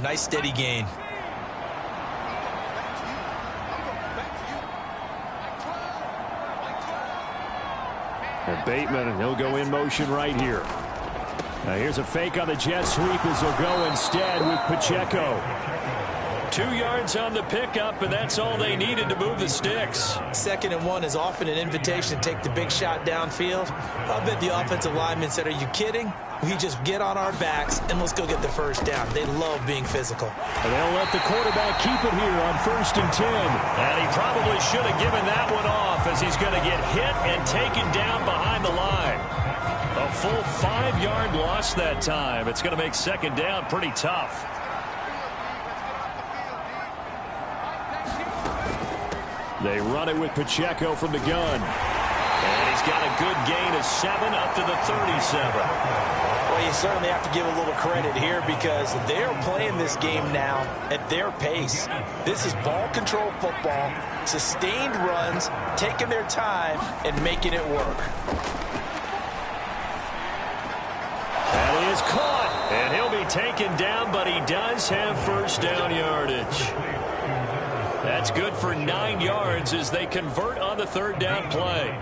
Nice steady gain. And Bateman, and he'll go in motion right here. Now here's a fake on the jet sweep as he'll go instead with Pacheco. 2 yards on the pickup, and that's all they needed to move the sticks. 2nd and 1 is often an invitation to take the big shot downfield. I bet the offensive lineman said, are you kidding? We just get on our backs and let's go get the first down. They love being physical. And they'll let the quarterback keep it here on 1st and 10. And he probably should have given that one off as he's going to get hit and taken down behind the line. A full 5-yard loss that time. It's going to make 2nd down pretty tough. They run it with Pacheco from the gun. And he's got a good gain of 7 up to the 37. Well, you certainly have to give a little credit here because they're playing this game now at their pace. This is ball control football, sustained runs, taking their time, and making it work. That is caught, and he'll be taken down, but he does have first down yardage. That's good for 9 yards as they convert on the 3rd down play.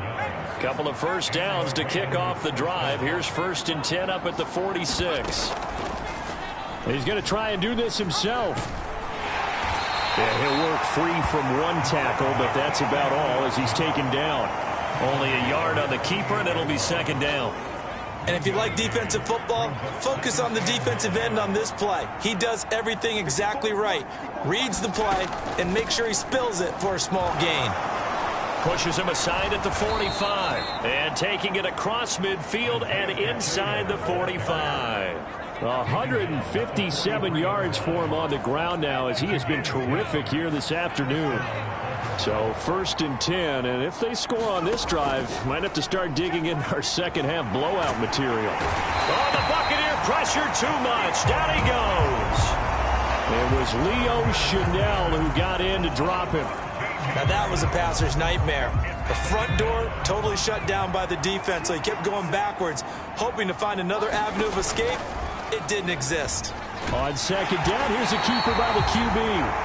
Couple of first downs to kick off the drive. Here's 1st and 10 up at the 46. He's going to try and do this himself. Yeah, he'll work free from 1 tackle, but that's about all as he's taken down. Only a yard on the keeper, and it'll be 2nd down. And if you like defensive football, focus on the defensive end on this play. He does everything exactly right. Reads the play and makes sure he spills it for a small gain. Pushes him aside at the 45. And taking it across midfield and inside the 45. 157 yards for him on the ground now as he has been terrific here this afternoon. So 1st and 10, and if they score on this drive, might have to start digging in our second half blowout material. Oh, the Buccaneer pressure too much. Down he goes. It was Leo Chanel who got in to drop him. Now that was a passer's nightmare. The front door totally shut down by the defense, so he kept going backwards, hoping to find another avenue of escape. It didn't exist. On 2nd down, here's a keeper by the QB.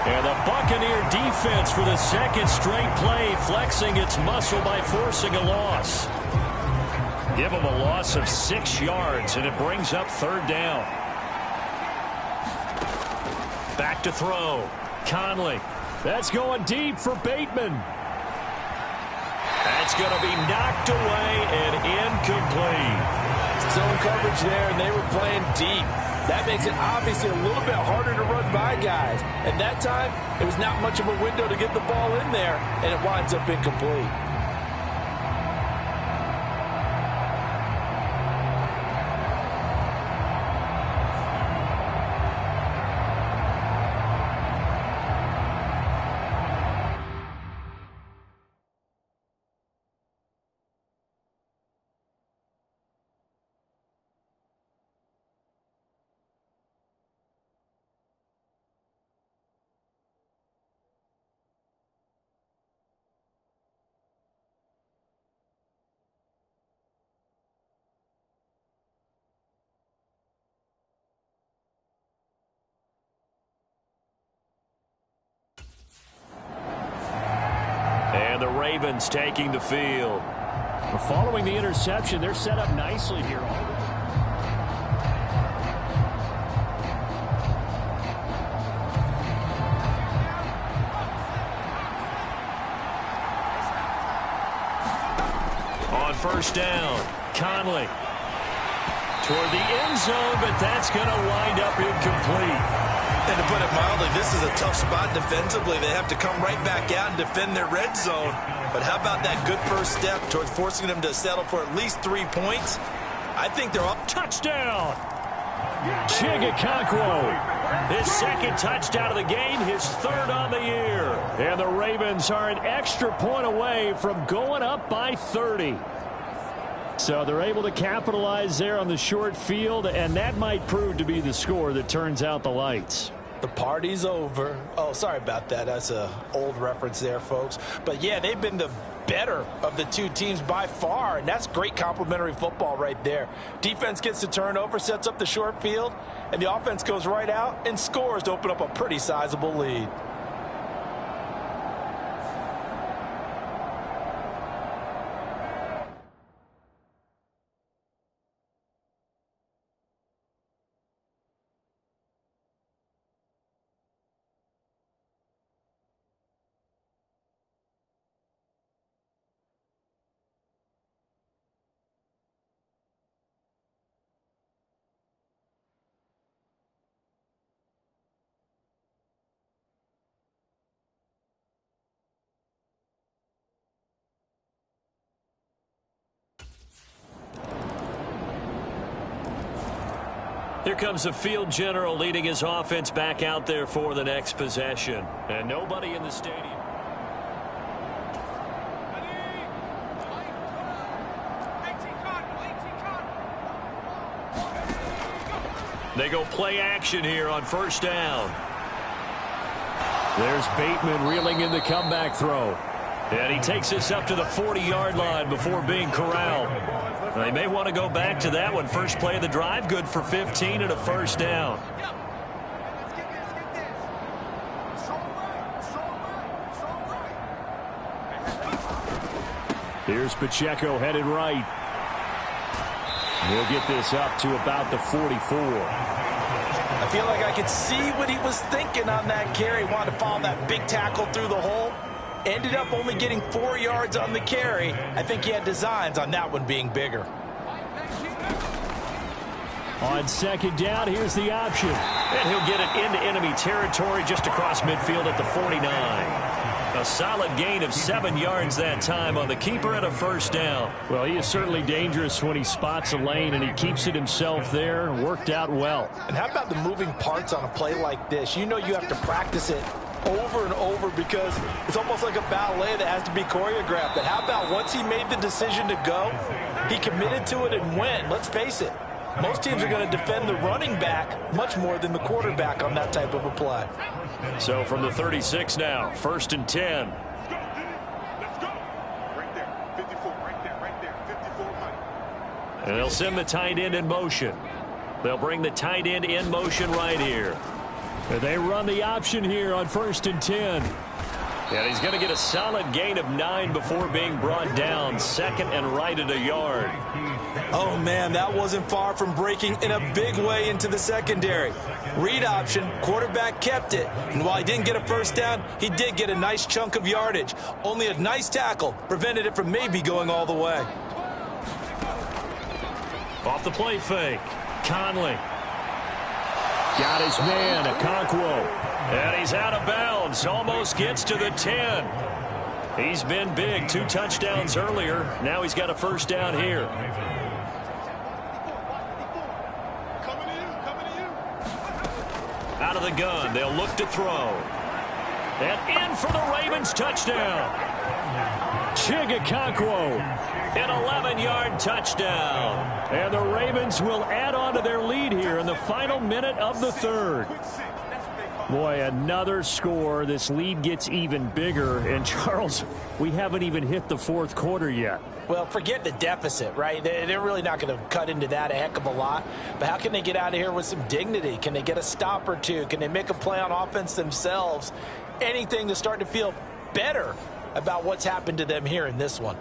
And the Buccaneer defense for the 2nd straight play, flexing its muscle by forcing a loss. Give them a loss of 6 yards, and it brings up 3rd down. Back to throw. Conley. That's going deep for Bateman. That's going to be knocked away and incomplete. Zone coverage there, and they were playing deep. That makes it obviously a little bit harder to run by guys. At that time, it was not much of a window to get the ball in there, and it winds up incomplete. And the Ravens taking the field. Following the interception, they're set up nicely here. On first down, Conley toward the end zone, but that's going to wind up incomplete. And to put it mildly, this is a tough spot defensively. They have to come right back out and defend their red zone. But how about that good first step towards forcing them to settle for at least 3 points? I think they're up. Touchdown! Chigakonkwo, his second touchdown of the game, his third on the year. And the Ravens are an extra point away from going up by 30. So they're able to capitalize there on the short field, and that might prove to be the score that turns out the lights. The party's over. Oh, sorry about that. That's an old reference there, folks. But, yeah, they've been the better of the two teams by far, and that's great complimentary football right there. Defense gets the turnover, sets up the short field, and the offense goes right out and scores to open up a pretty sizable lead. Here comes the field general leading his offense back out there for the next possession. And nobody in the stadium. They go play action here on first down. There's Bateman reeling in the comeback throw. And he takes this up to the 40-yard line before being corralled. They may want to go back to that one. First play of the drive, good for 15 and a first down. Here's Pacheco headed right. We'll get this up to about the 44. I feel like I could see what he was thinking on that carry. Wanted to follow that big tackle through the hole. Ended up only getting 4 yards on the carry. I think he had designs on that one being bigger. On second down, here's the option. And he'll get it into enemy territory just across midfield at the 49. A solid gain of 7 yards that time on the keeper at a first down. Well, he is certainly dangerous when he spots a lane, and he keeps it himself there. Worked out well. And how about the moving parts on a play like this? You know you have to practice it over and over because it's almost like a ballet that has to be choreographed. But how about once he made the decision to go, he committed to it and went. Let's face it, most teams are going to defend the running back much more than the quarterback on that type of a play. So from the 36 now, first and 10. Let's go. Right there. 54, right there. 54 money. And they'll send the tight end in motion. They'll bring the tight end in motion right here. They run the option here on first and 10. And he's going to get a solid gain of 9 before being brought down. Second and right at a yard. Oh, man, that wasn't far from breaking in a big way into the secondary. Read option, quarterback kept it. And while he didn't get a first down, he did get a nice chunk of yardage. Only a nice tackle prevented it from maybe going all the way. Off the play fake, Conley. Got his man, Okonkwo. And he's out of bounds. Almost gets to the 10. He's been big. 2 touchdowns earlier. Now he's got a first down here. Out of the gun. They'll look to throw. And in for the Ravens touchdown. Chigakonkwo. An 11-yard touchdown. And the Ravens will add on to their lead here in the final minute of the third. Boy, another score. This lead gets even bigger. And, Charles, we haven't even hit the fourth quarter yet. Well, forget the deficit, right? They're really not going to cut into that a heck of a lot. But how can they get out of here with some dignity? Can they get a stop or two? Can they make a play on offense themselves? Anything to start to feel better about what's happened to them here in this one.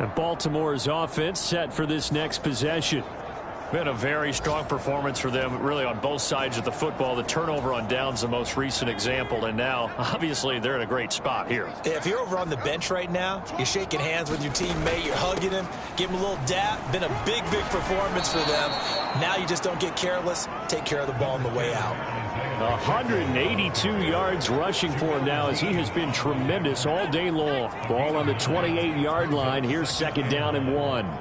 And Baltimore's offense set for this next possession. Been a very strong performance for them, really, on both sides of the football. The turnover on downs, the most recent example, and now, obviously, they're in a great spot here. If you're over on the bench right now, you're shaking hands with your teammate, you're hugging him, give him a little dap. Been a big, big performance for them. Now you just don't get careless. Take care of the ball on the way out. 182 yards rushing for him now as he has been tremendous all day long. Ball on the 28-yard line. Here's second down and 1.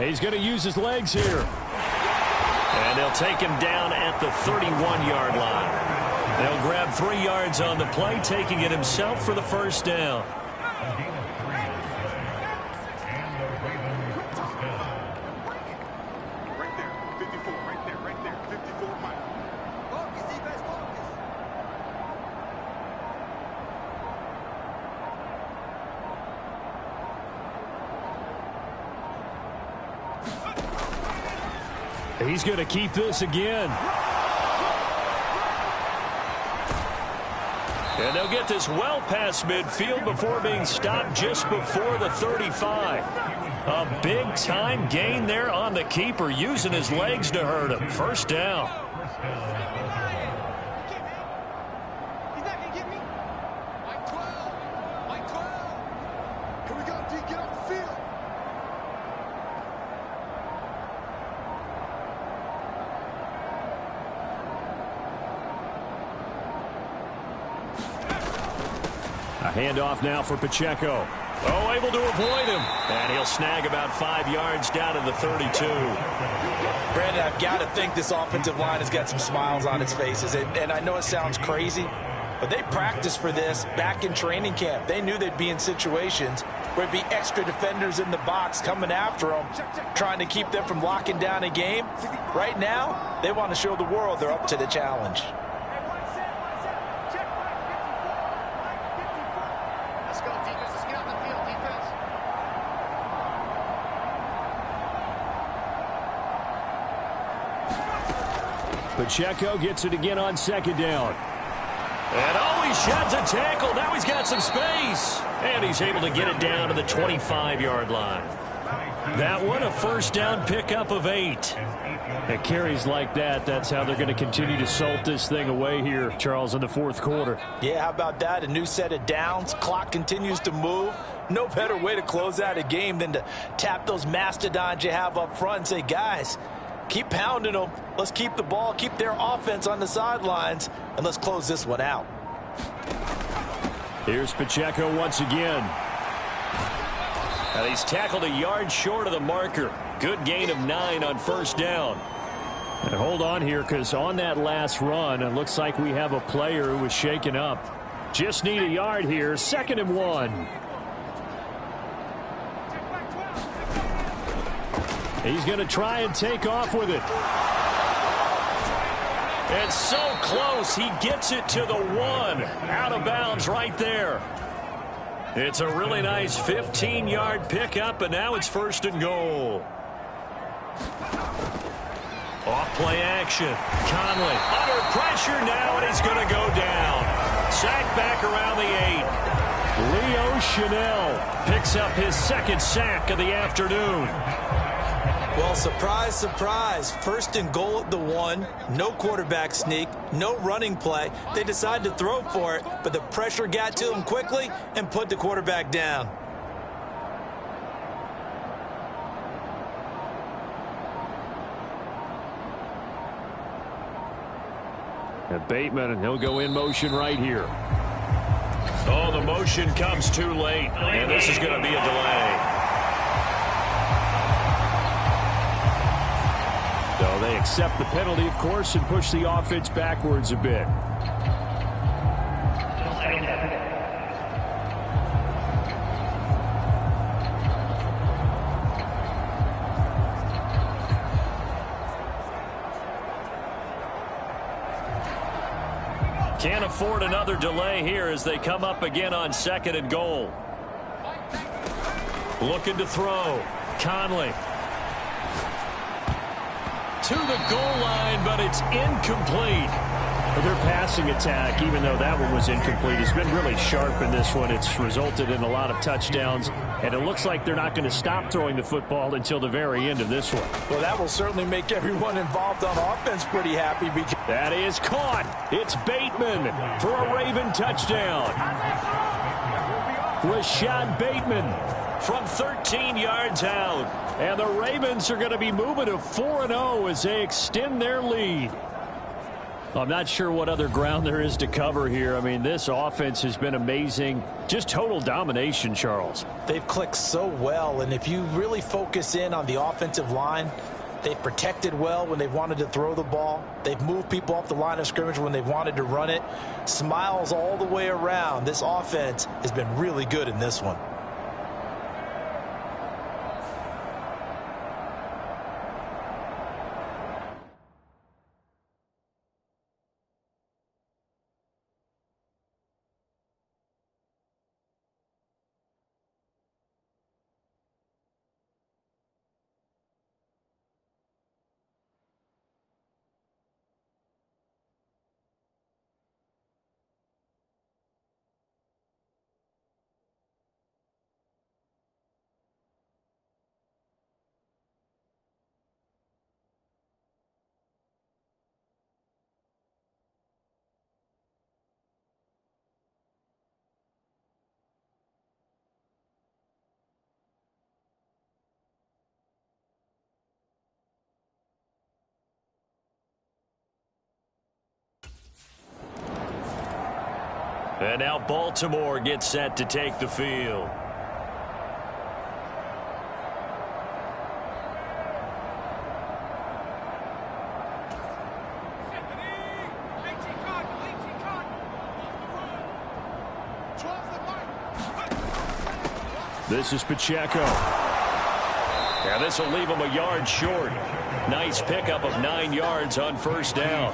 He's going to use his legs here. And they'll take him down at the 31-yard line. They'll grab 3 yards on the play, taking it himself for the first down. He's going to keep this again. And they'll get this well past midfield before being stopped just before the 35. A big-time gain there on the keeper, using his legs to hurt him. First down. He's not going to get me. Mike 12. Mike 12. Here we go, D. Get off the field. A handoff now for Pacheco. Oh, able to avoid him. And he'll snag about 5 yards down to the 32. Brandon, I've got to think this offensive line has got some smiles on its faces. And I know it sounds crazy, but they practiced for this back in training camp. They knew they'd be in situations where it'd be extra defenders in the box coming after them, trying to keep them from locking down a game. Right now, they want to show the world they're up to the challenge. Pacheco gets it again on second down. And he sheds a tackle. Now he's got some space. And he's able to get it down to the 25-yard line. That one, a first down pickup of 8. At carries like that, that's how they're going to continue to salt this thing away here, Charles, in the fourth quarter. Yeah, how about that? A new set of downs. Clock continues to move. No better way to close out a game than to tap those mastodons you have up front and say, guys, keep pounding them. Let's keep the ball, keep their offense on the sidelines, and let's close this one out. Here's Pacheco once again. And he's tackled a yard short of the marker. Good gain of 9 on first down. And hold on here, because on that last run, it looks like we have a player who was shaken up. Just need a yard here. Second and 1. He's going to try and take off with it. It's so close. He gets it to the 1. Out of bounds right there. It's a really nice 15-yard pickup, and now it's first and goal. Off play action. Conley under pressure now, and he's going to go down. Sack back around the 8. Leo Chanel picks up his second sack of the afternoon. Well, surprise, surprise. First and goal at the 1. No quarterback sneak. No running play. They decided to throw for it, but the pressure got to them quickly and put the quarterback down. And Bateman, he'll go in motion right here. Oh, the motion comes too late, and this is going to be a delay. So they accept the penalty, of course, and push the offense backwards a bit. Can't afford another delay here as they come up again on 2nd and goal. Looking to throw. Conley. To the goal line, but it's incomplete. Their passing attack, even though that one was incomplete, has been really sharp in this one. It's resulted in a lot of touchdowns, and it looks like they're not going to stop throwing the football until the very end of this one. Well, that will certainly make everyone involved on offense pretty happy. That is caught. It's Bateman for a Raven touchdown. Rashad Bateman from 13 yards out. And the Ravens are going to be moving to 4-0 as they extend their lead. I'm not sure what other ground there is to cover here. I mean, this offense has been amazing. Just total domination, Charles. They've clicked so well, and if you really focus in on the offensive line, they've protected well when they've wanted to throw the ball. They've moved people off the line of scrimmage when they've wanted to run it. Smiles all the way around. This offense has been really good in this one. And now Baltimore gets set to take the field. This is Pacheco. Yeah, this will leave him a yard short. Nice pickup of 9 yards on 1st down.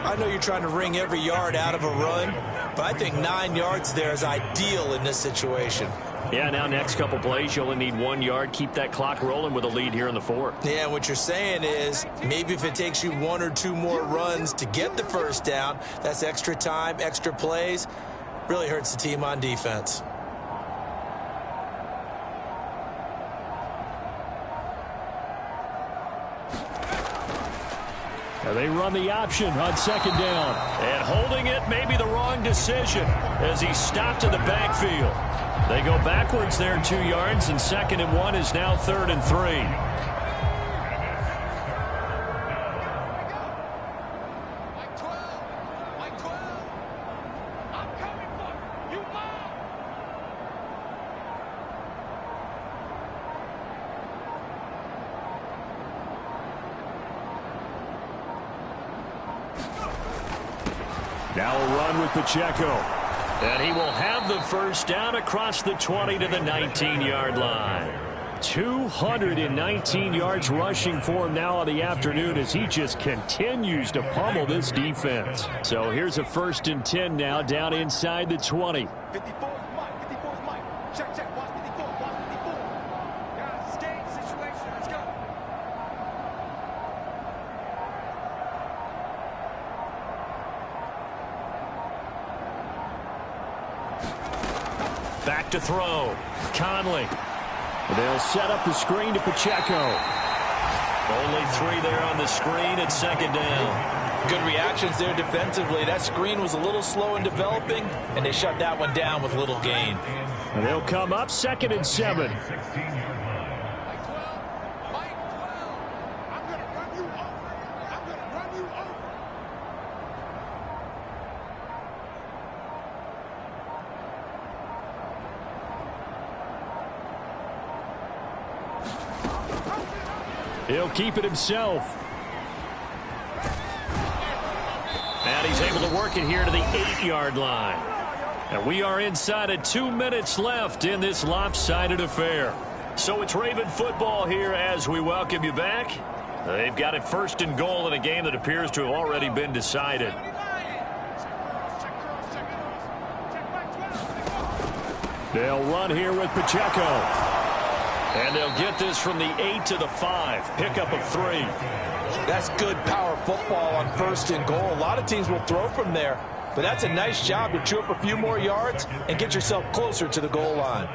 I know you're trying to wring every yard out of a run, but I think 9 yards there is ideal in this situation. Yeah, now next couple plays, you only need 1 yard. Keep that clock rolling with a lead here in the 4th. Yeah, what you're saying is maybe if it takes you 1 or 2 more runs to get the 1st down, that's extra time, extra plays. Really hurts the team on defense. They run the option on 2nd down. And holding it may be the wrong decision as he stopped in the backfield. They go backwards there 2 yards, and 2nd and 1 is now 3rd and 3. Now a run with Pacheco. And he will have the 1st down across the 20 to the 19-yard line. 219 yards rushing for him now on the afternoon as he just continues to pummel this defense. So here's a 1st and 10 now down inside the 20. 54's Mike. 54's Mike. Check, check. Watch 54. Watch 54. Yeah, skate situation. Let's go. Back to throw. Conley. They'll set up the screen to Pacheco. Only 3 there on the screen at second down. Good reactions there defensively. That screen was a little slow in developing, and they shut that one down with little gain. And they'll come up 2nd and 7. He'll keep it himself. And he's able to work it here to the 8-yard line. And we are inside of 2 minutes left in this lopsided affair. So it's Raven football here as we welcome you back. They've got it 1st and goal in a game that appears to have already been decided. They'll run here with Pacheco. And they'll get this from the 8 to the 5. Pickup of 3. That's good power football on 1st and goal. A lot of teams will throw from there, but that's a nice job to chew up a few more yards and get yourself closer to the goal line.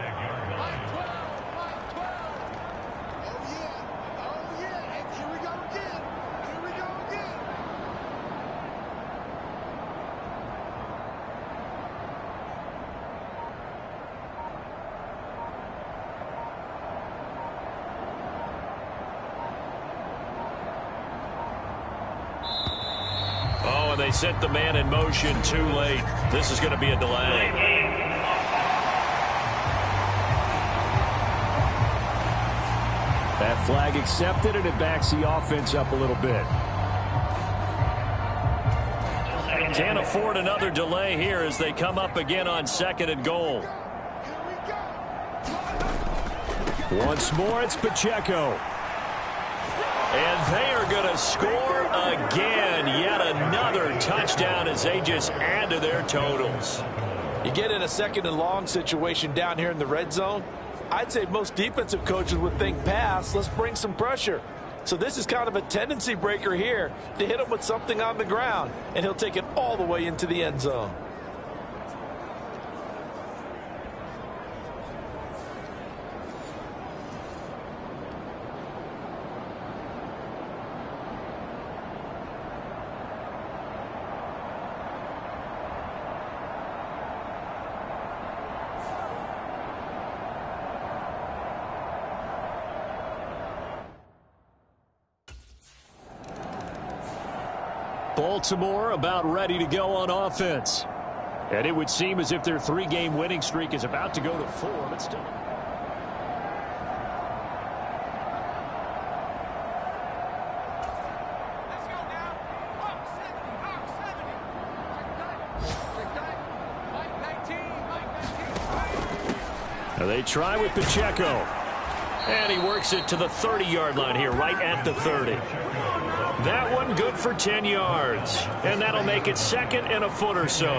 They set the man in motion too late. This is going to be a delay. That flag accepted, and it backs the offense up a little bit. Can't afford another delay here as they come up again on 2nd and goal. Once more, it's Pacheco. And they are going to score again. Yet another touchdown as they just add to their totals. You get in a 2nd and long situation down here in the red zone. I'd say most defensive coaches would think pass. Let's bring some pressure. So this is kind of a tendency breaker here to hit him with something on the ground. And he'll take it all the way into the end zone. Baltimore about ready to go on offense. And it would seem as if their 3-game winning streak is about to go to 4, but still. Now they try with Pacheco. And he works it to the 30-yard line here, right at the 30. That one good for 10 yards. And that'll make it 2nd and a foot or so.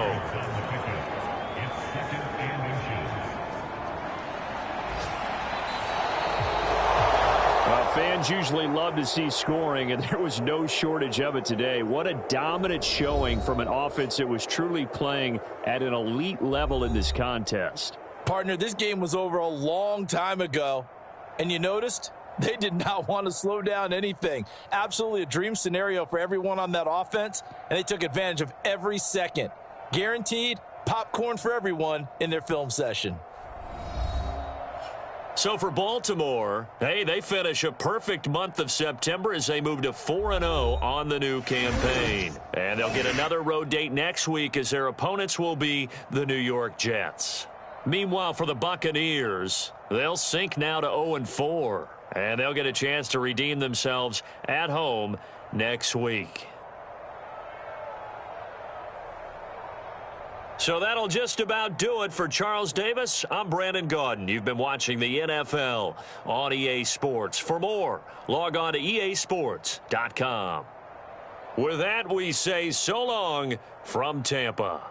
Fans usually love to see scoring, and there was no shortage of it today. What a dominant showing from an offense that was truly playing at an elite level in this contest. Partner, this game was over a long time ago, and you noticed they did not want to slow down anything. Absolutely a dream scenario for everyone on that offense, and they took advantage of every second. Guaranteed popcorn for everyone in their film session. So for Baltimore, hey, they finish a perfect month of September as they move to 4-0 on the new campaign. And they'll get another road date next week as their opponents will be the New York Jets. Meanwhile, for the Buccaneers, they'll sink now to 0-4. And they'll get a chance to redeem themselves at home next week. So that'll just about do it for Charles Davis. I'm Brandon Gaudin. You've been watching the NFL on EA Sports. For more, log on to easports.com. With that, we say so long from Tampa.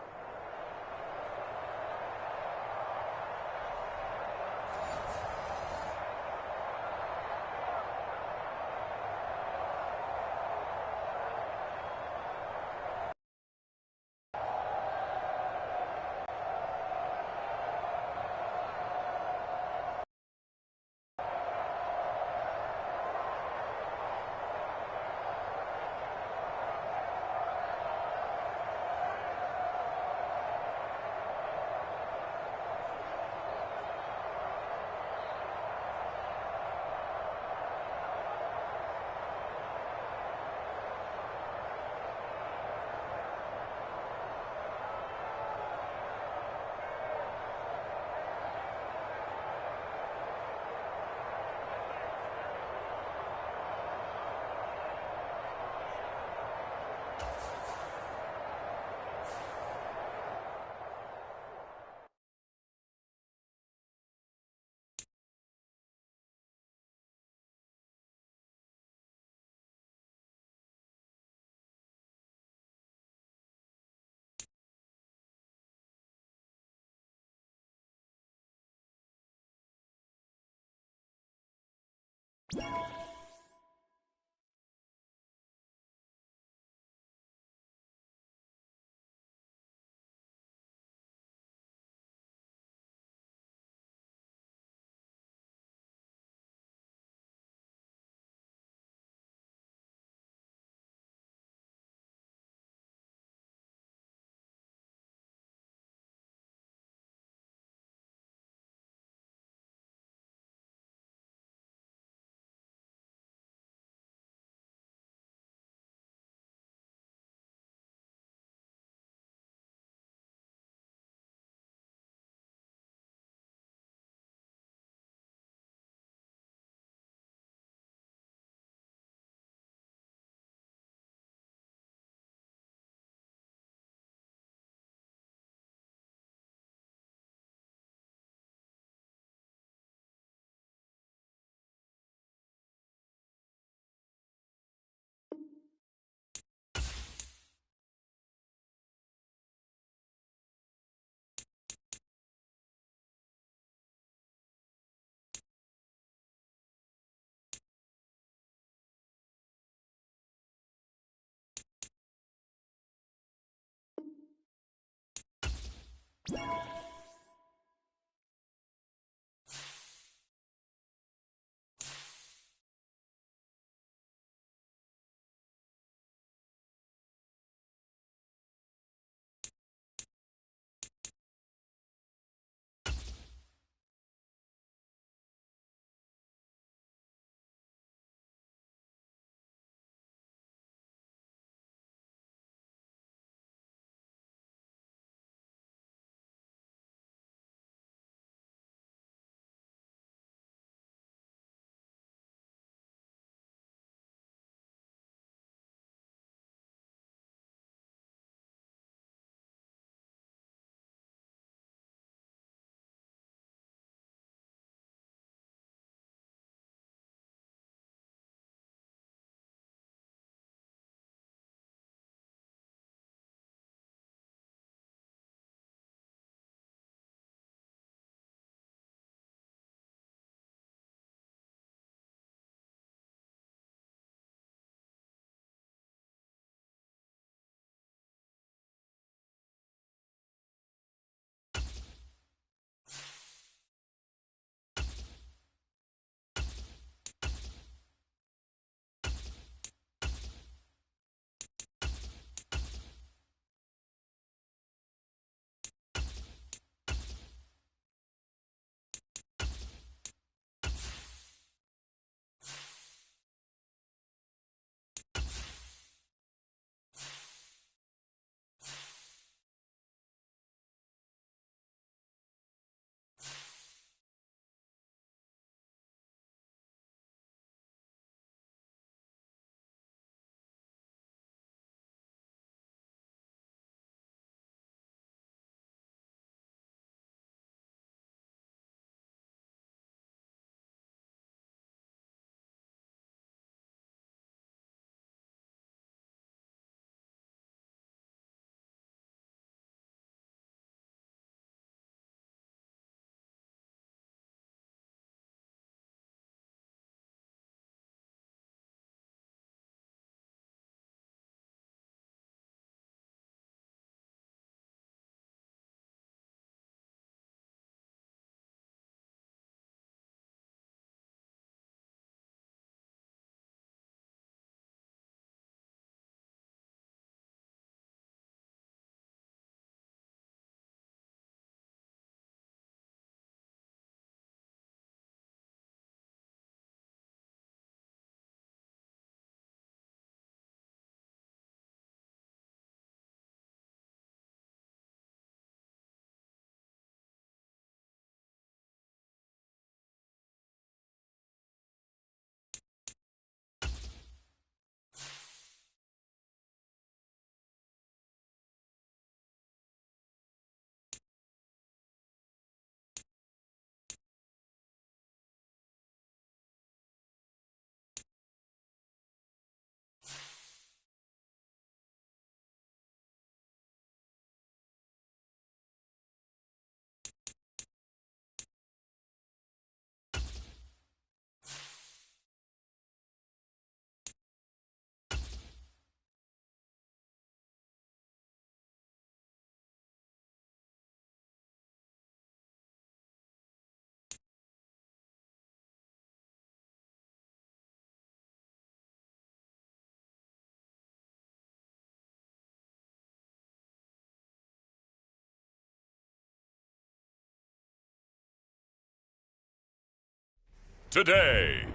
today.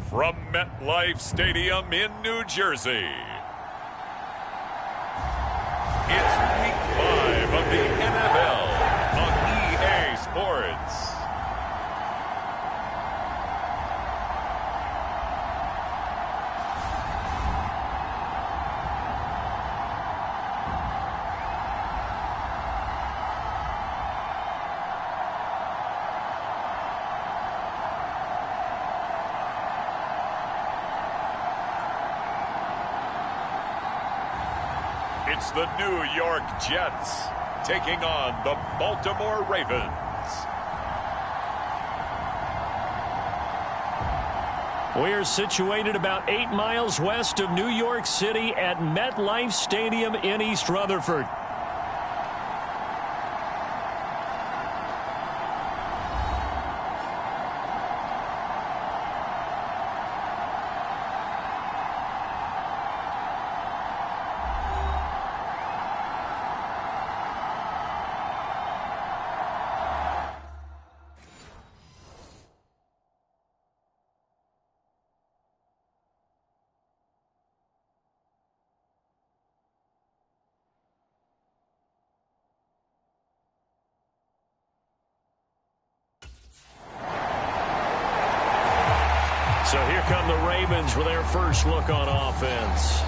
From MetLife Stadium in New Jersey, it's Week 5 of the NFL on EA Sports. It's the New York Jets taking on the Baltimore Ravens. We're situated about 8 miles west of New York City at MetLife Stadium in East Rutherford. So here come the Ravens with their first look on offense.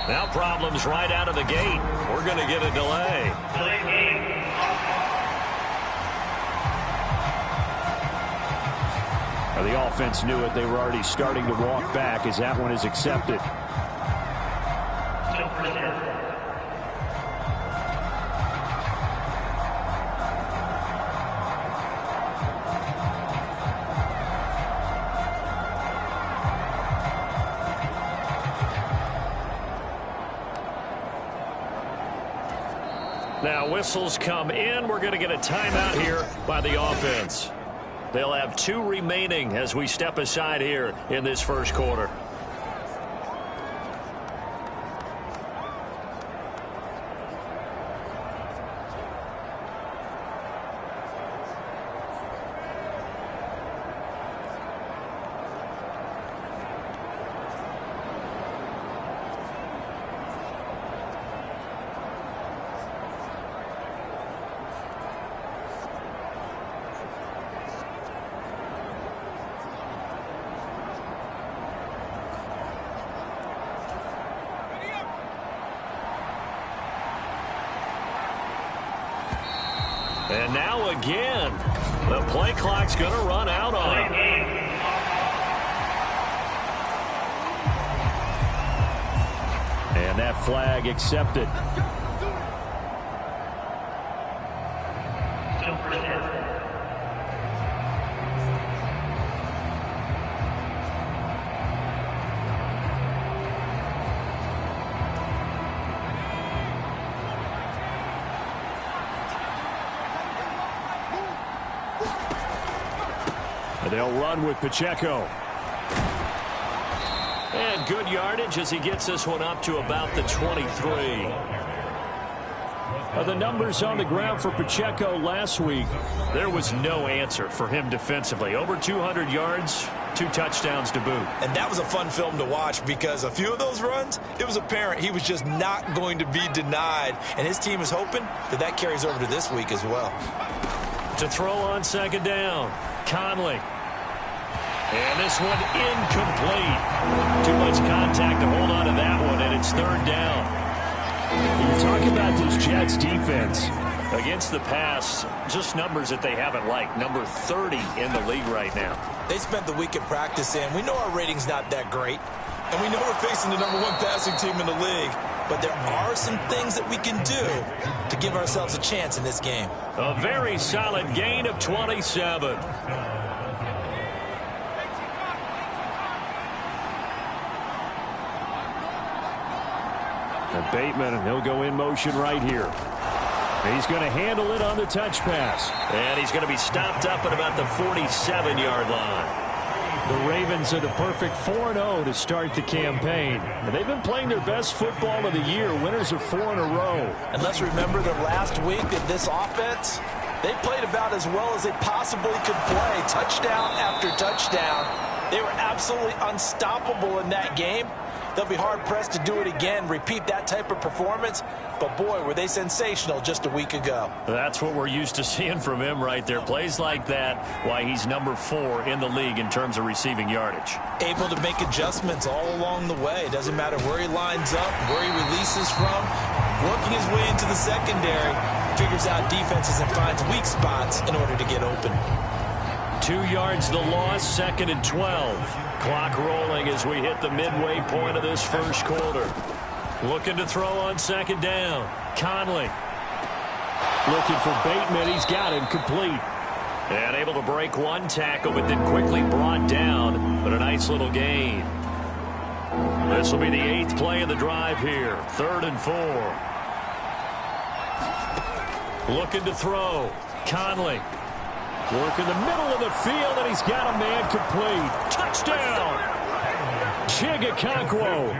Now problems right out of the gate. We're going to get a delay. The offense knew it. They were already starting to walk back as that one is accepted. Now whistles come in. We're going to get a timeout here by the offense. They'll have 2 remaining as we step aside here in this first quarter. And now again, the play clock's going to run out on him. And that flag accepted. They'll run with Pacheco. And good yardage as he gets this one up to about the 23. The numbers on the ground for Pacheco last week, there was no answer for him defensively. Over 200 yards, 2 touchdowns to boot. And that was a fun film to watch because a few of those runs, it was apparent he was just not going to be denied. And his team is hoping that that carries over to this week as well. To throw on second down, Conley. And this one incomplete. Too much contact to hold on to that one, and it's third down. You talk about this Jets defense against the pass, just numbers that they haven't liked. Number 30 in the league right now. They spent the week at practice, and we know our rating's not that great. And we know we're facing the number 1 passing team in the league. But there are some things that we can do to give ourselves a chance in this game. A very solid gain of 27. And Bateman, he'll go in motion right here. He's going to handle it on the touch pass. And he's going to be stopped up at about the 47-yard line. The Ravens are the perfect 4-0 to start the campaign. And they've been playing their best football of the year. Winners of 4 in a row. And let's remember that last week in this offense, they played about as well as they possibly could play. Touchdown after touchdown. They were absolutely unstoppable in that game. They'll be hard-pressed to do it again, repeat that type of performance. But, boy, were they sensational just a week ago. That's what we're used to seeing from him right there. Plays like that, why he's number 4 in the league in terms of receiving yardage. Able to make adjustments all along the way. Doesn't matter where he lines up, where he releases from. Working his way into the secondary, figures out defenses and finds weak spots in order to get open. 2 yards the loss, 2nd and 12. Clock rolling as we hit the midway point of this first quarter. Looking to throw on 2nd down. Conley. Looking for Bateman. He's got him complete. And able to break one tackle, but then quickly brought down. But a nice little gain. This will be the 8th play of the drive here. 3rd and 4. Looking to throw. Conley. Working the middle of the field, and he's got a man complete. Touchdown! Chigakonkwo.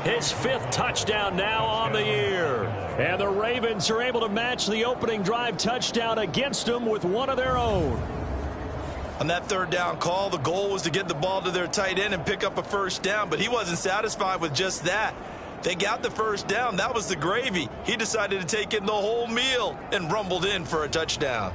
His 5th touchdown now on the year. And the Ravens are able to match the opening drive touchdown against them with one of their own. On that 3rd down call, the goal was to get the ball to their tight end and pick up a 1st down, but he wasn't satisfied with just that. They got the 1st down. That was the gravy. He decided to take in the whole meal and rumbled in for a touchdown.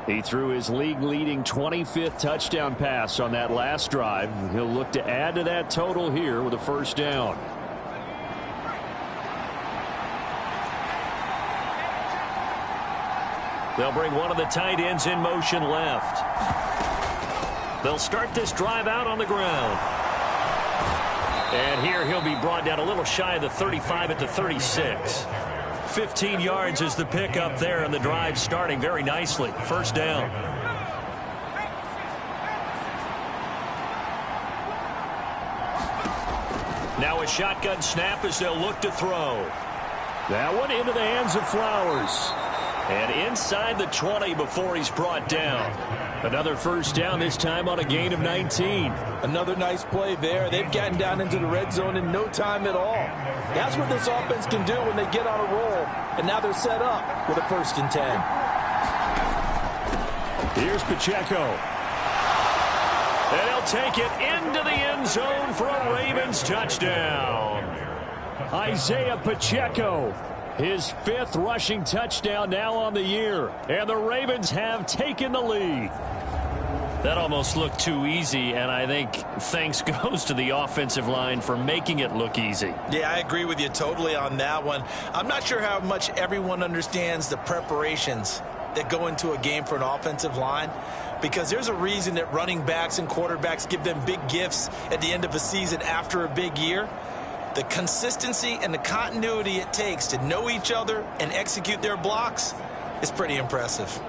He threw his league-leading 25th touchdown pass on that last drive. He'll look to add to that total here with a 1st down. They'll bring one of the tight ends in motion left. They'll start this drive out on the ground. And here he'll be brought down a little shy of the 35 at the 36. 15 yards is the pickup there, and the drive starting very nicely. 1st down. Now a shotgun snap as they'll look to throw. That one into the hands of Flowers. And inside the 20 before he's brought down. Another 1st down, this time on a gain of 19. Another nice play there. They've gotten down into the red zone in no time at all. That's what this offense can do when they get on a roll. And now they're set up with a 1st and 10. Here's Pacheco. And he'll take it into the end zone for a Ravens touchdown. Isaiah Pacheco. His 5th rushing touchdown now on the year. And the Ravens have taken the lead. That almost looked too easy, and I think thanks goes to the offensive line for making it look easy. Yeah, I agree with you totally on that one. I'm not sure how much everyone understands the preparations that go into a game for an offensive line, because there's a reason that running backs and quarterbacks give them big gifts at the end of a season after a big year. The consistency and the continuity it takes to know each other and execute their blocks is pretty impressive.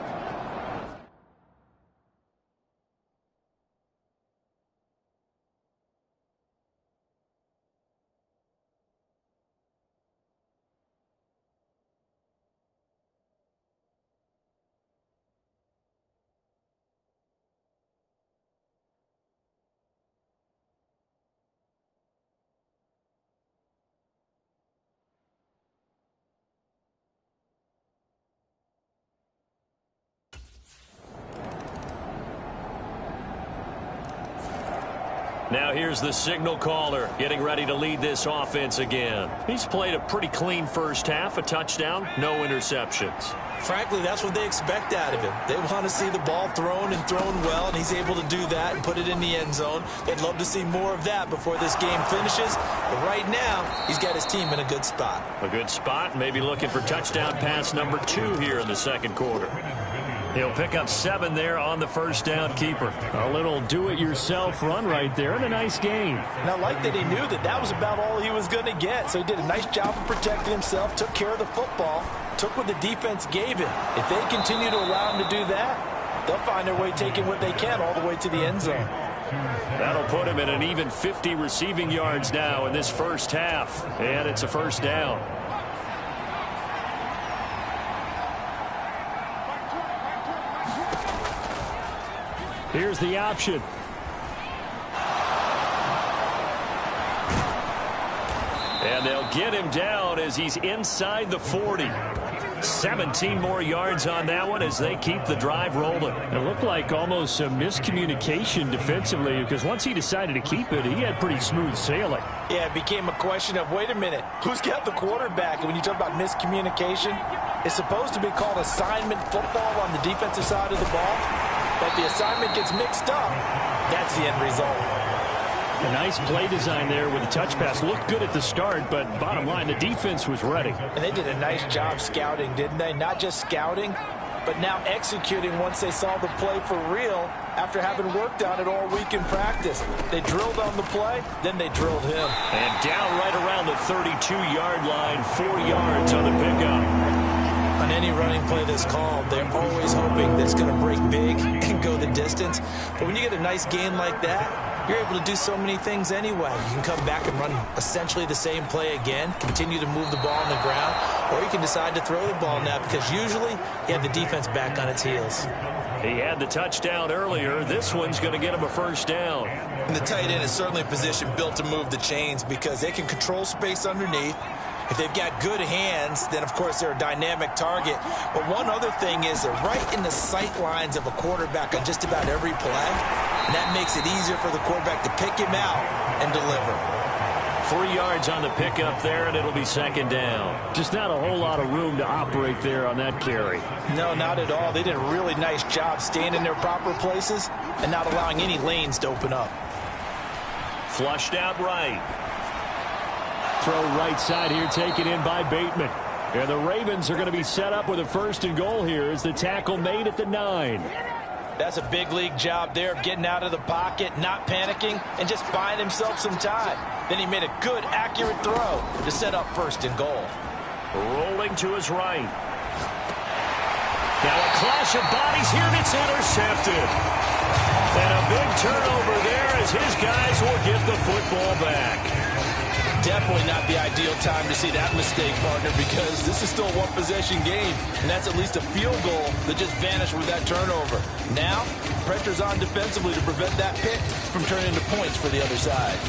Now here's the signal caller getting ready to lead this offense again. He's played a pretty clean first half, a touchdown, no interceptions. Frankly, that's what they expect out of him. They want to see the ball thrown and thrown well, and he's able to do that and put it in the end zone. They'd love to see more of that before this game finishes. But right now, he's got his team in a good spot. A good spot, maybe looking for touchdown pass number 2 here in the second quarter. He'll pick up 7 there on the first down keeper. A little do-it-yourself run right there and a nice game. And I like that he knew that that was about all he was going to get. So he did a nice job of protecting himself, took care of the football, took what the defense gave him. If they continue to allow him to do that, they'll find their way taking what they can all the way to the end zone. That'll put him at an even 50 receiving yards now in this first half. And it's a first down. Here's the option. And they'll get him down as he's inside the 40. 17 more yards on that one as they keep the drive rolling. It looked like almost a miscommunication defensively because once he decided to keep it, he had pretty smooth sailing. Yeah, it became a question of, wait a minute, who's got the quarterback? And when you talk about miscommunication, it's supposed to be called assignment football on the defensive side of the ball. But the assignment gets mixed up. That's the end result. A nice play design there with the touch pass. Looked good at the start, but bottom line, the defense was ready. And they did a nice job scouting, didn't they? Not just scouting, but now executing once they saw the play for real after having worked on it all week in practice. They drilled on the play, then they drilled him. And down right around the 32-yard line, 4 yards on the pickup. On any running play that's called, they're always hoping that it's going to break big and go the distance. But when you get a nice gain like that, you're able to do so many things anyway. You can come back and run essentially the same play again, continue to move the ball on the ground, or you can decide to throw the ball now because usually you have the defense back on its heels. He had the touchdown earlier. This one's going to get him a first down. And the tight end is certainly a position built to move the chains because they can control space underneath. If they've got good hands, then, of course, they're a dynamic target. But one other thing is they're right in the sight lines of a quarterback on just about every play. And that makes it easier for the quarterback to pick him out and deliver. 3 yards on the pickup there, and it'll be second down. Just not a whole lot of room to operate there on that carry. No, not at all. They did a really nice job staying in their proper places and not allowing any lanes to open up. Flushed out right. Throw right side here, taken in by Bateman. And the Ravens are going to be set up with a first and goal here as the tackle made at the 9. That's a big league job there of getting out of the pocket, not panicking, and just buying himself some time. Then he made a good, accurate throw to set up first and goal. Rolling to his right. Now a clash of bodies here, and it's intercepted. And a big turnover there as his guys will get the football back. Definitely not the ideal time to see that mistake, partner, because this is still a one-possession game, and that's at least a field goal that just vanished with that turnover. Now, pressure's on defensively to prevent that pick from turning into points for the other side.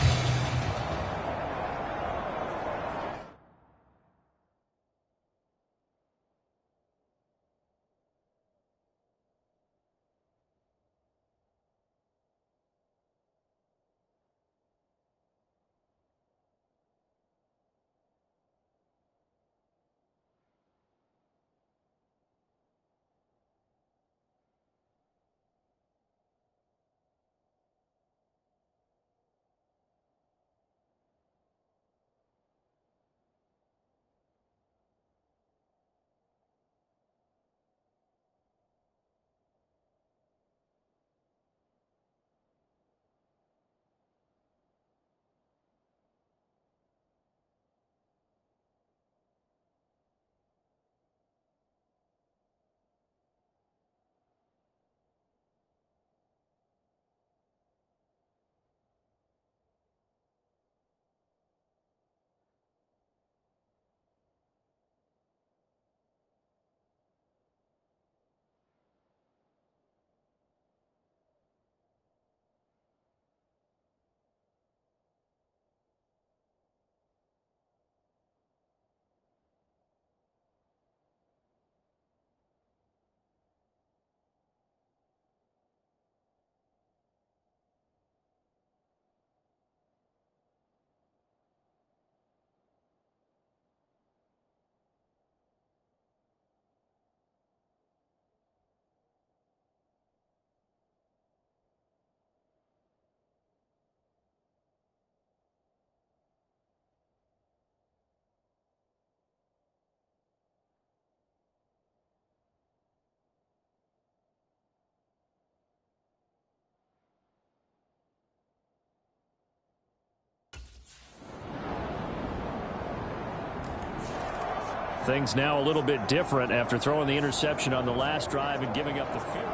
Things now a little bit different after throwing the interception on the last drive and giving up the field.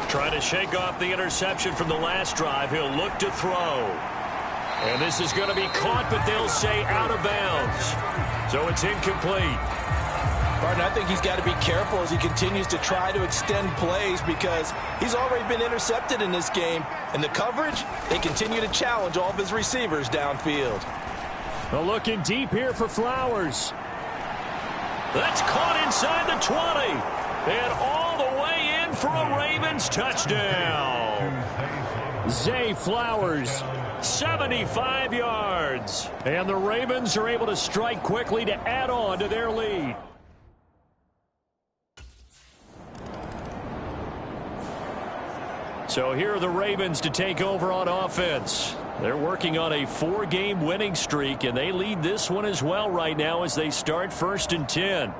Trying to shake off the interception from the last drive. He'll look to throw. And this is going to be caught, but they'll say out of bounds. So it's incomplete. Barton, I think he's got to be careful as he continues to try to extend plays because he's already been intercepted in this game. And the coverage, they continue to challenge all of his receivers downfield. Well, looking deep here for Flowers. That's caught inside the 20. And all the way in for a Ravens touchdown. Zay Flowers, 75 yards. And the Ravens are able to strike quickly to add on to their lead. So here are the Ravens to take over on offense. They're working on a 4-game winning streak, and they lead this one as well right now as they start 1st and 10.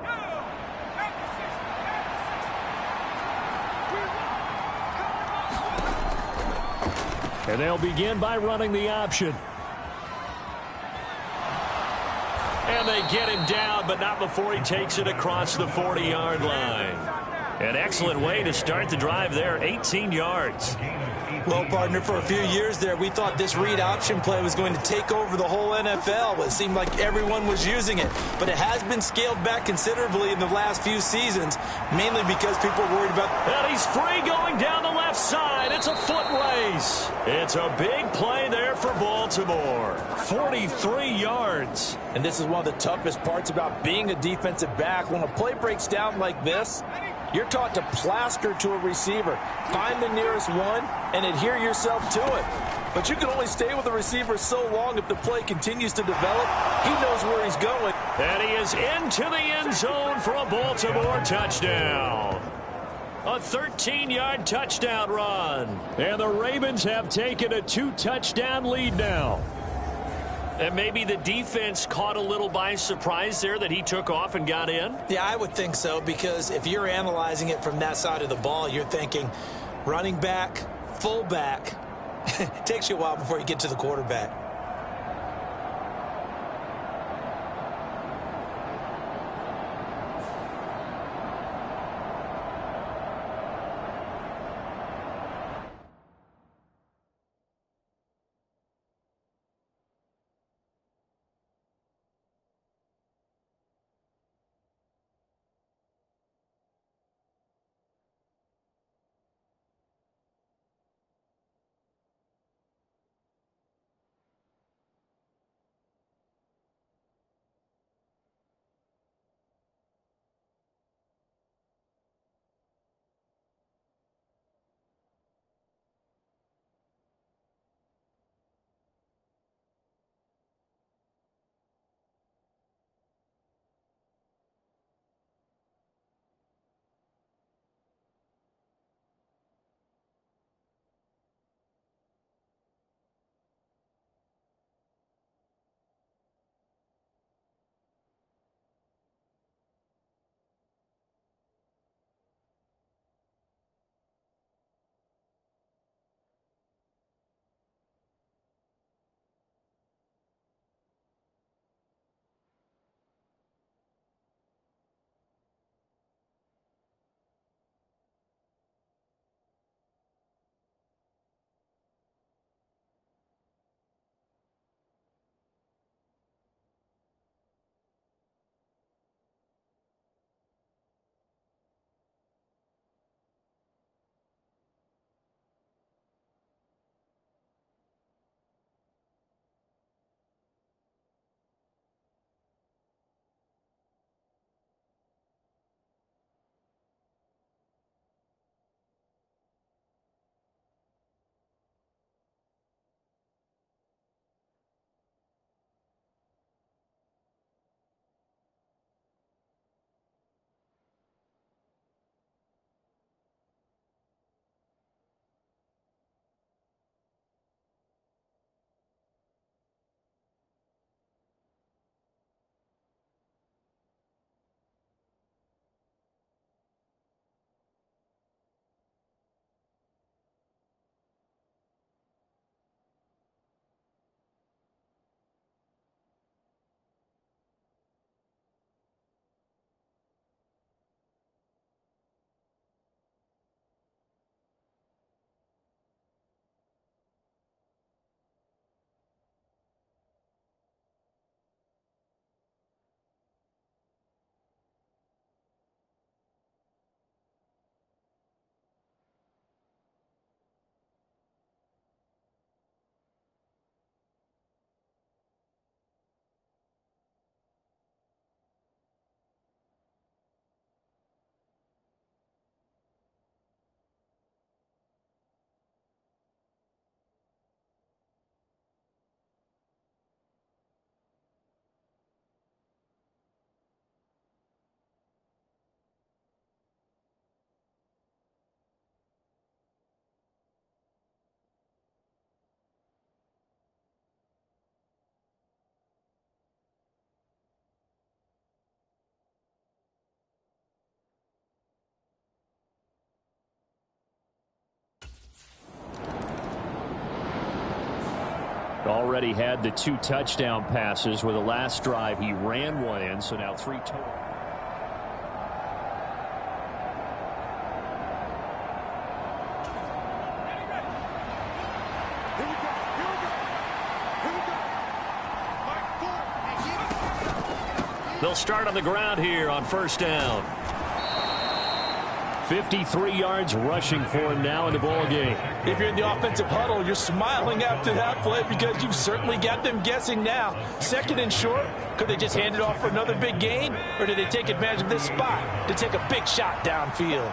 And they'll begin by running the option. And they get him down, but not before he takes it across the 40-yard line. An excellent way to start the drive there, 18 yards. Well, partner, for a few years there, we thought this read option play was going to take over the whole NFL. It seemed like everyone was using it. But it has been scaled back considerably in the last few seasons, mainly because people are worried about... And he's free going down the left side. It's a foot race. It's a big play there for Baltimore. 43 yards. And this is one of the toughest parts about being a defensive back. When a play breaks down like this, you're taught to plaster to a receiver. Find the nearest one and adhere yourself to it. But you can only stay with the receiver so long if the play continues to develop. He knows where he's going. And he is into the end zone for a Baltimore touchdown. A 13-yard touchdown run. And the Ravens have taken a 2-touchdown lead now. And maybe the defense caught a little by surprise there that he took off and got in? Yeah, I would think so, because if you're analyzing it from that side of the ball, you're thinking running back, fullback. It takes you a while before you get to the quarterback. Already had the 2 touchdown passes with the last drive. He ran one in, so now 3 total. They'll start on the ground here on first down. 53 yards rushing for him now in the ball game. If you're in the offensive huddle, you're smiling after that play because you've certainly got them guessing now. Second and short, could they just hand it off for another big gain? Or did they take advantage of this spot to take a big shot downfield?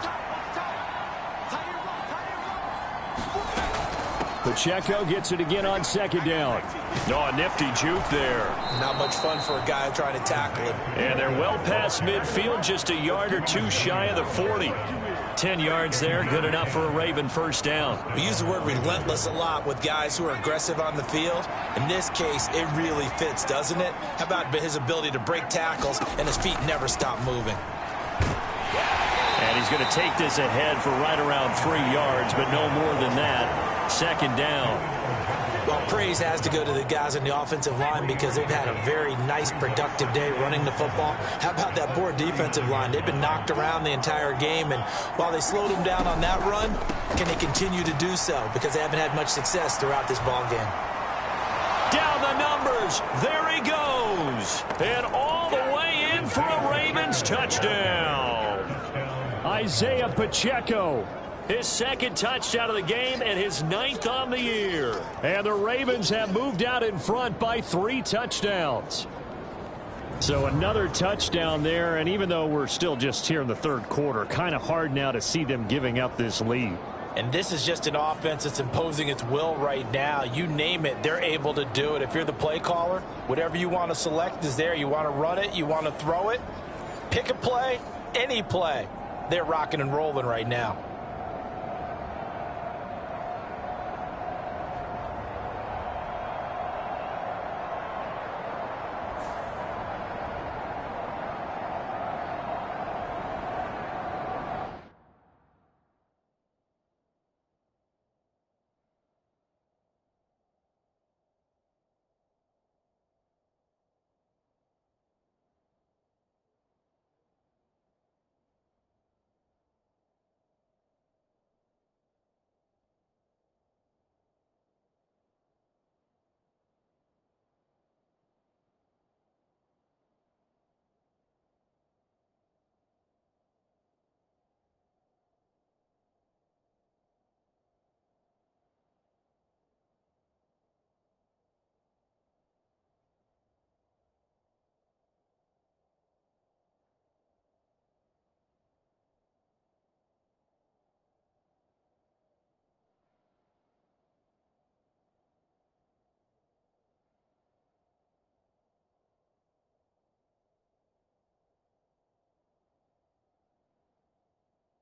Pacheco gets it again on second down. Oh, a nifty juke there. Not much fun for a guy trying to tackle him. And they're well past midfield, just a yard or 2 shy of the 40. 10 yards there, good enough for a Raven first down. We use the word relentless a lot with guys who are aggressive on the field. In this case, it really fits, doesn't it? How about his ability to break tackles and his feet never stop moving? And he's going to take this ahead for right around 3 yards, but no more than that. Second down. Well, praise has to go to the guys on the offensive line because they've had a very nice, productive day running the football. How about that poor defensive line? They've been knocked around the entire game, and while they slowed them down on that run, can they continue to do so? Because they haven't had much success throughout this ball game. Down the numbers. There he goes. And all the way in for a Ravens touchdown. Isaiah Pacheco. His second touchdown of the game and his 9th on the year. And the Ravens have moved out in front by 3 touchdowns. So another touchdown there, and even though we're still just here in the third quarter, kind of hard now to see them giving up this lead. And this is just an offense that's imposing its will right now. You name it, they're able to do it. If you're the play caller, whatever you want to select is there. You want to run it, you want to throw it, pick a play, any play. They're rocking and rolling right now.